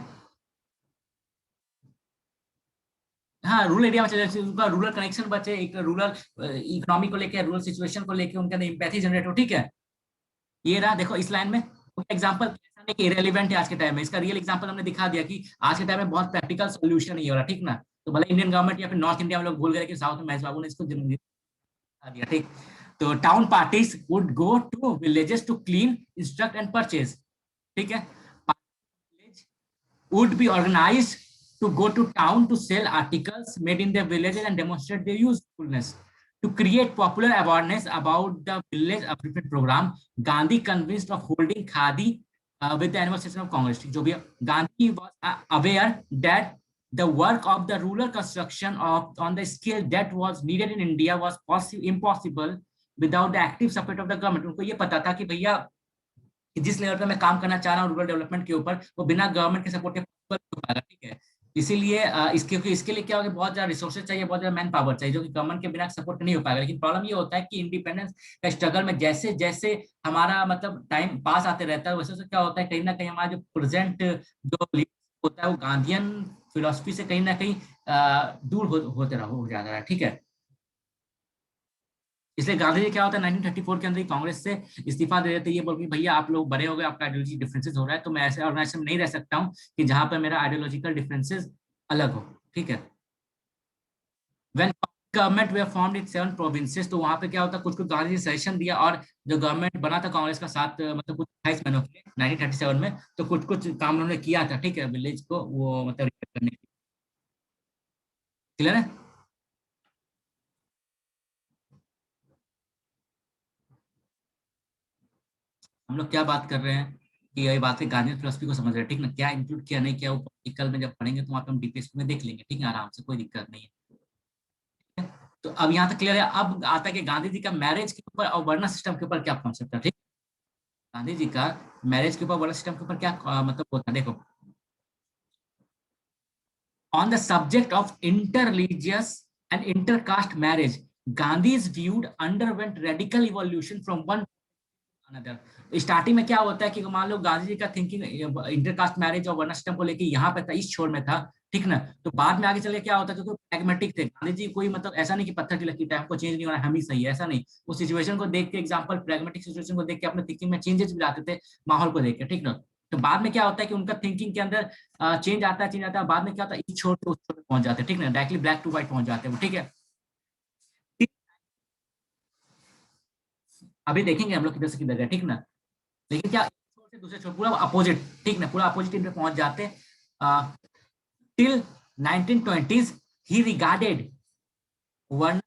हाँ, रूरल एरिया में चले जाओ, उनका रूरल कनेक्शन बचे, एक रूरल इकोनॉमी को लेके, रूरल सिचुएशन को लेके उनके अंदर एम्पैथी जनरेट हो, ठीक है। ये रहा, देखो इस लाइन में एग्जाम्पल ऐसा नहीं कि इरेलीवेंट है आज के टाइम में, इसका रियल एग्जांपल हमने दिखा दिया कि आज के टाइम में बहुत प्रैक्टिकल सोल्यूशन नहीं हो रहा, ठीक ना। तो भले इंडियन गवर्नमेंट या फिर नॉर्थ इंडिया में लोग भूल गए कि साउथ में महेश बाबू ने इसको दिखा दिया, ठीक। तो town parties would go to villages to clean, instruct and purchase, ठीक है। would be organized to go to town to sell articles made in their villages and demonstrate their usefulness. To create popular awareness about the village upliftment program, Gandhi convinced of holding Khadi with the annual session of Congress. जो भी Gandhi was aware that the work of the rural construction of on the scale that was needed in India was impossible without the active support of the government. उनको ये पता था कि भैया कि जिस लेवल पे मैं काम करना चाह रहा हूँ रूरल डेवलपमेंट के ऊपर, वो बिना गवर्नमेंट के सपोर्ट के possible नहीं हो पाएगा, ठीक है। इसीलिए इसके लिए क्या होगा, बहुत ज्यादा रिसोर्सेज चाहिए, बहुत ज्यादा मैन पावर चाहिए, जो कि गवर्नमेंट के बिना सपोर्ट नहीं हो पाएगा। लेकिन प्रॉब्लम ये होता है कि इंडिपेंडेंस का स्ट्रगल में जैसे जैसे हमारा मतलब टाइम पास आते रहता है, वैसे वैसे क्या होता है, कहीं ना कहीं हमारा जो प्रेजेंट जो होता है वो गांधीयन फिलोसफी से कहीं ना कहीं दूर होते रहो हो जाता है, ठीक है। इसलिए गांधी जी क्या होता है, 1934 के अंदर ही कांग्रेस से इस्तीफा दे देते, ये बोल के भैया आप लोग बड़े हो गए, आपका आइडियोलॉजी डिफरेंसेस हो रहा है, तो मैं ऐसे ऑर्गेनाइजेशन में नहीं रह सकता हूँ कि जहां पर मेरा आइडियोलॉजिकल डिफरेंसेस अलग हो, ठीक है। When government way formed in 7 provinces, तो वहां पे क्या होता है, कुछ कुछ गांधी जी सजेशन दिया, और जो गवर्नमेंट बना था कांग्रेस का साथ मतलब कुछ 28 महीनों के लिए 1937 में, तो कुछ कुछ काम उन्होंने किया था, ठीक है, विलेज को वो मतलब करने के लिए। क्लियर है। हम लोग क्या बात कर रहे हैं कि ये बात है, गांधी फिलोसफी को समझ रहे हैं, ठीक ना, क्या इंक्लूड किया नहीं किया वो पॉलिटिकल में जब पढ़ेंगे तो वहाँ पे हम डीपीएस में देख लेंगे, ठीक है, आराम से, कोई दिक्कत नहीं है। तो अब यहाँ तक क्लियर है। अब आता है कि गांधी जी का मैरिज के ऊपर और वर्णा सिस्टम के ऊपर क्या कॉन्सेप्ट है, ठीक। गांधी जी का मैरिज के ऊपर वर्णा सिस्टम के ऊपर क्या मतलब होता है, देखो। On the subject of interreligious and intercaste marriage, Gandhi's view underwent radical evolution from one another. Starting में क्या होता है कि मान लो गांधी जी का थिंकिंग इंटरकास्ट मैरिज और वर्ण सिस्टम को लेके यहाँ पे था, इस छोर में था, ठीक ना। तो बाद में आगे चल के क्या होता है, क्योंकि प्रैग्मेटिक थे गांधी जी, कोई मतलब ऐसा नहीं कि पत्थर की लकीर टाइम को चेंज नहीं होना हम ही सही है, ऐसा नहीं। वो सिचुएशन को देख के, एग्जाम्पल प्रैग्मेटिक सिचुएशन को देख के अपने थिंकिंग में चेंजेस भी लाते थे, माहौल को देख के, ठीक ना। तो बाद में क्या होता है कि उनका थिंकिंग के अंदर चेंज आता है, बाद में क्या होता है, इस छोर से उस छोर पे पहुंच जाते हैं, ठीक ना, डायरेक्टली ब्लैक टू व्हाइट पहुंच जाते हैं वो, ठीक है। अभी देखेंगे हम लोग किधर से किधर गए, ठीक ना। लेकिन क्या, एक छोर से दूसरे छोर पूरा अपोजिट, ठीक ना, पूरा अपोजिट पे पहुंच जाते। Till 1920s he regarded varna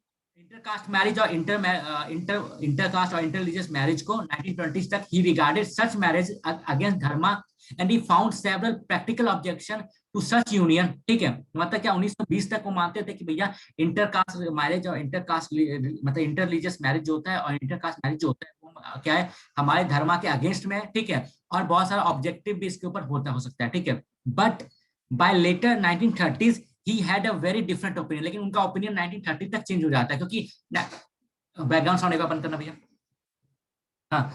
intercaste marriage और इंटरकास्ट और इंटररिलीजियस मैरिज को 1920s तक ही regarded such marriage against dharma and he found several practical objection to such union. ठीक है, मतलब क्या 1920 तक वो मानते थे कि भैया इंटरकास्ट मैरिज और इंटरकास्ट मतलब इंटररिलीजियस मैरिज जो होता है और इंटरकास्ट मैरिज जो होता है वो क्या है, हमारे धर्म के अगेंस्ट में है। ठीक है, और बहुत सारा ऑब्जेक्टिव भी इसके ऊपर होता हो सकता है। ठीक है, but by later 1930s he had a very different opinion, लेकिन उनका ओपिनियन 1930 तक चेंज हो जाता है, क्योंकि बैकग्राउंड साउंड एक बार बंद करना भैया। हाँ,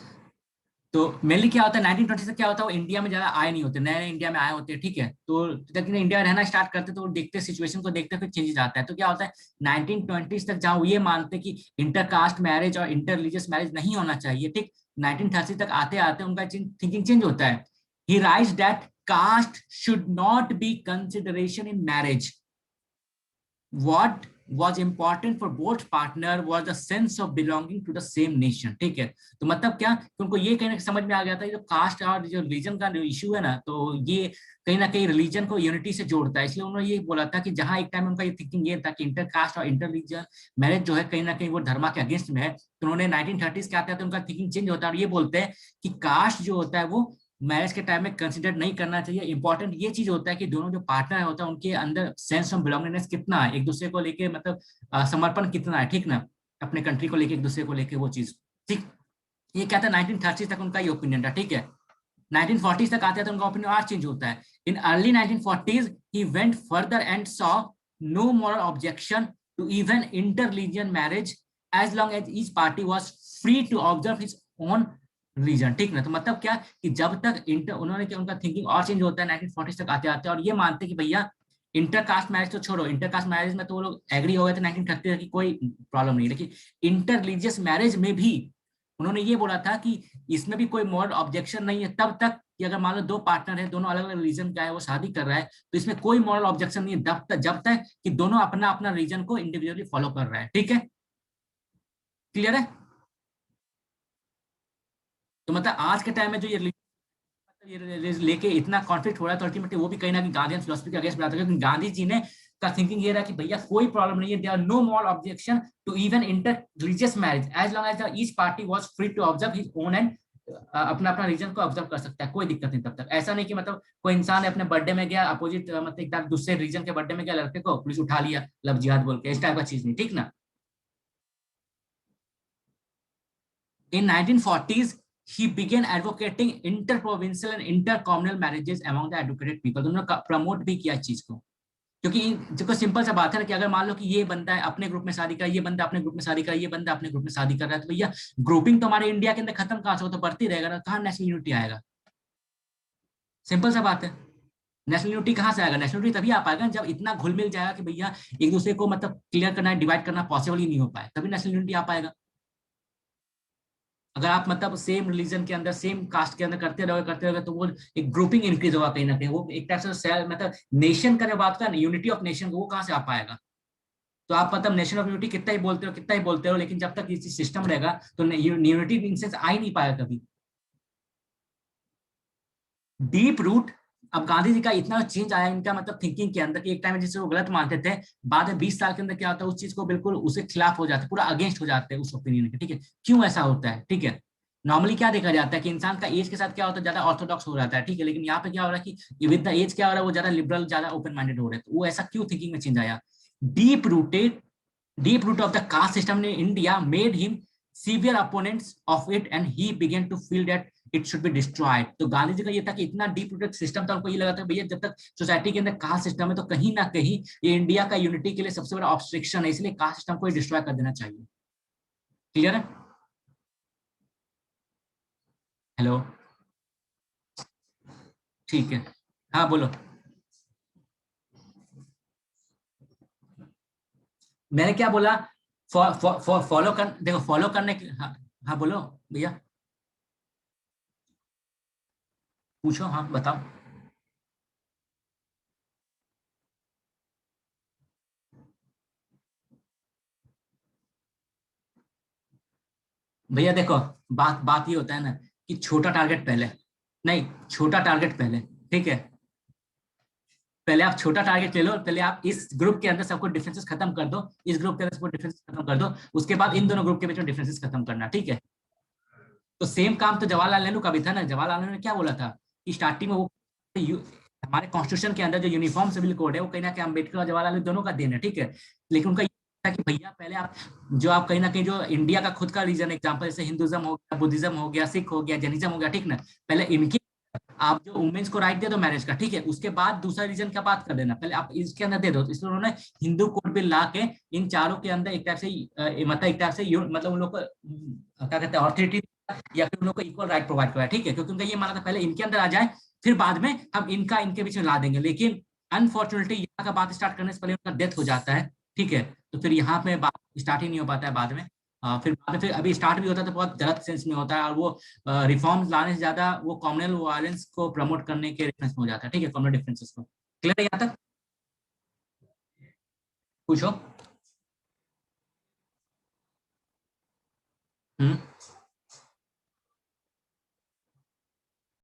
तो मेनली क्या होता है 1920 से क्या होता है, वो इंडिया में ज्यादा आए नहीं होते, नए नए इंडिया में आए होते हैं। ठीक है, तो लेकिन इंडिया में रहना स्टार्ट करते तो वो देखते सिचुएशन को देखते फिर चेंजेस आता है। तो क्या होता है 1920s तक जहाँ वो ये मानते कि इंटरकास्ट मैरिज और इंटर रिलीजियस मैरिज नहीं होना चाहिए, ठीक, 1930 तक आते आते उनका थिंकिंग चेंज होता है। ही rights that caste should not be consideration in marriage, what was important for both partner was the sense of belonging to the same nation। ठीक है, तो मतलब क्या कि उनको ये कहने समझ में आ गया था जो कास्ट और जो रिलीजन का जो इशू है ना, तो ये कहीं ना कहीं रिलीजन को यूनिटी से जोड़ता है। इसलिए उन्होंने ये बोला था कि जहां एक टाइम उनका ये थिंकिंग ये था कि इंटर कास्ट और इंटर रिलीजन मैरिज जो है कहीं ना कहीं वो धर्म के अगेंस्ट में है, तो उन्होंने 1930s के आते हैं तो उनका थिंकिंग चेंज होता है और ये बोलते हैं कि कास्ट जो होता है वो मैरिज के टाइम में कंसिडर नहीं करना चाहिए। इंपॉर्टेंट ये चीज होता है कि दोनों जो पार्टनर होता है उनके अंदर सेंस ऑफ बिलोंगिंगनेस कितना है, एक दूसरे को लेके मतलब समर्पण कितना है, ठीक ना, अपने कंट्री को लेके एक दूसरे को लेके वो चीज। ठीक, ये क्या था 1930 तक उनका ये ओपिनियन था। ठीक है, 1940 तक आते हैं तो उनका ओपिनियन और चेंज होता है। In early 1940s he went further and saw no moral objection to even inter religion marriage as long as each party was free to observe his own religion. ठीक ना, तो मतलब क्या कि जब तक इंटर उन्होंने क्या उनका थिंकिंग और चेंज होता है 1940 तक आते आते, और ये मानते कि भैया इंटरकास्ट मैरिज तो छोड़ो, इंटरकास्ट मैरिज में तो वो लोग एग्री हो गए थे 1930 की कोई प्रॉब्लम नहीं, लेकिन इंटर रिलीजियस मैरिज में भी उन्होंने ये बोला था कि इसमें भी कोई मॉरल ऑब्जेक्शन नहीं है तब तक कि अगर मान लो दो पार्टनर है, दोनों अलग अलग रीजन का है, वो शादी कर रहा है, तो इसमें कोई मॉरल ऑब्जेक्शन नहीं है जब तक कि दोनों अपना अपना रीजन को इंडिविजुअली फॉलो कर रहा है। ठीक है, क्लियर है। तो मतलब आज के टाइम में जो ये लेके इतना कॉन्फ्लिक्ट हो रहा है, तो अल्टीमेटली वो भी कहीं ना कहीं गांधी फिलोसफी के अगेंस्ट बनाता है, क्योंकि गांधी जी ने का थिंकिंग ये रहा कि भैया कोई प्रॉब्लम नहीं है, there are no moral objection to even inter religious marriage as long as each party was free to observe his own and अपना अपना रीजन को ऑब्जर्व कर सकता है, कोई दिक्कत नहीं तब तक। ऐसा नहीं कि मतलब कोई इंसान अपने बर्थडे में गया अपोजिट मतलब एक दूसरे रीजन के बर्थडे में गया, लड़के को पुलिस उठा लिया लव जिहाद बोल के, इस टाइप का चीज नहीं, ठीक ना। In 1940s, he began advocating interprovincial and intercommunal marriages among the educated people। उन्होंने प्रमोट भी किया इस चीज को, क्योंकि देखो सिंपल सा बात है ना कि अगर मान लो कि ये बंदा है अपने ग्रुप में शादी कर, ये बंदा अपने ग्रुप में शादी कर, ये बंदा अपने ग्रुप में शादी कर रहा है, तो भैया ग्रुपिंग तो हमारे इंडिया के अंदर खत्म कहाँ से हो, तो बढ़ती रहेगा ना, कहाँ नेशनल यूनिटी आएगा। सिंपल सा बात है, नेशनल यूनिटी कहाँ से आएगा, नेशनल यूनिटी तभी आ पाएगा जब इतना घुल मिल जाएगा कि भैया एक दूसरे को मतलब क्लियर करना डिवाइड करना पॉसिबल ही नहीं हो पाए, तभी नेशनल यूनिटी आ पाएगा। अगर आप मतलब सेम रिलीजन के अंदर सेम कास्ट के अंदर करते रहोगे तो वो एक ग्रुपिंग इंक्रीज होगा कहीं ना कहीं, वो एक टाइप से मतलब नेशन का बात का यूनिटी ऑफ नेशन वो कहाँ से आ पाएगा। तो आप मतलब नेशन ऑफ यूनिटी कितना ही बोलते हो कितना ही बोलते हो, लेकिन जब तक ये सिस्टम रहेगा तो यूनिटी इन सेंस आ ही नहीं पाएगा कभी। डीप रूट, अब गांधी जी का इतना चेंज आया इनका मतलब थिंकिंग के अंदर कि एक टाइम में जिसे वो गलत मानते थे, बाद में 20 साल के अंदर क्या होता है उस चीज को बिल्कुल उसके खिलाफ हो जाते हैं, पूरा अगेंस्ट हो जाते हैं उस ओपिनियन के। ठीक है, क्यों ऐसा होता है, ठीक है, नॉर्मली क्या देखा जाता है कि इंसान का एज के साथ क्या होता है ज्यादा ऑर्थोडॉक्स हो जाता है, ठीक है, लेकिन यहाँ पे क्या हो रहा है कि विद द एज क्या हो रहा है वो ज्यादा लिबरल ज्यादा ओपन माइंडेड हो रहे हैं, तो वो ऐसा क्यों थिंकिंग में चेंज आया। Deep rooted deep root of the caste system in India made him severe opponents of it and he began to feel that it should be destroyed। तो गांधी जी का ये था कि इतना डीप रूटेड सिस्टम था, उनको ये लगा था भैया जब तक सोसाइटी के अंदर कास्ट सिस्टम है तो कहीं ना कहीं ये इंडिया का यूनिटी के लिए सबसे बड़ा ऑब्स्ट्रिक्शन है, इसलिए कास्ट सिस्टम को डिस्ट्रॉय कर देना चाहिए। क्लियर है। हेलो, ठीक है, हाँ बोलो। मैंने क्या बोला, फॉलो कर देखो फॉलो करने के, हाँ हाँ बोलो भैया, पूछो, हाँ बताओ। भैया देखो, बात बात ये होता है ना कि छोटा टारगेट पहले, नहीं छोटा टारगेट पहले, ठीक है। पहले आप छोटा टारगेट ले लो, पहले आप इस ग्रुप के अंदर सबको डिफरेंसेस खत्म कर दो, इस ग्रुप के अंदर सबको डिफरेंसेस खत्म कर दो, उसके बाद इन दोनों ग्रुप के बीच में डिफरेंसेस खत्म करना, ठीक है। तो सेम काम तो जवाहरलाल नेहरू का भी था ना। जवाहरलाल नेहरू ने क्या बोला था कि स्टार्टिंग में वो हमारे कॉन्स्टिट्यूशन के अंदर जो यूनिफॉर्म सिविल कोड है वो कहीं ना कहीं अम्बेडकर और जवाहरलाल नेहरू दोनों का देन है, ठीक है। लेकिन उनका ये था कि भैया पहले आप जो आप कहीं ना कहीं जो इंडिया का खुद का रीजन एग्जाम्पल जैसे हिंदुज्म हो गया, बुद्धिज्म हो गया, सिख हो गया, जैनिज्म हो गया, ठीक ना, पहले इनकी आप जो वुमेन्स को राइट दे दो मैरिज का, ठीक है, उसके बाद दूसरा रीजन का बात कर देना, पहले आप इसके अंदर दे दो। इसलिए उन्होंने हिंदू कोड बिल ला के इन चारों के अंदर एक टाइप से मतलब एक टाइप से मतलब उन लोग को क्या कहते हैं ऑथोरिटी या फिर उन लोग को इक्वल राइट प्रोवाइड कराया, ठीक है, क्योंकि उनका ये माना था पहले इनके अंदर आ जाए, फिर बाद में हम इनका इनके बीच में ला देंगे। लेकिन अनफॉर्चुनेटली यहाँ का बात स्टार्ट करने से पहले उनका डेथ हो जाता है, ठीक है। तो फिर यहाँ पे बात स्टार्ट ही नहीं हो पाता है बाद में। फिर बाद में फिर अभी स्टार्ट भी होता है तो बहुत गलत सेंस में होता है, और वो रिफॉर्म्स लाने से ज्यादा वो कॉमनल वायलेंस को प्रमोट करने के रेफरेंस में हो जाता है, ठीक है, कॉमनल डिफरेंसेस को। क्लियर है यहाँ तक? पूछो। हम्म।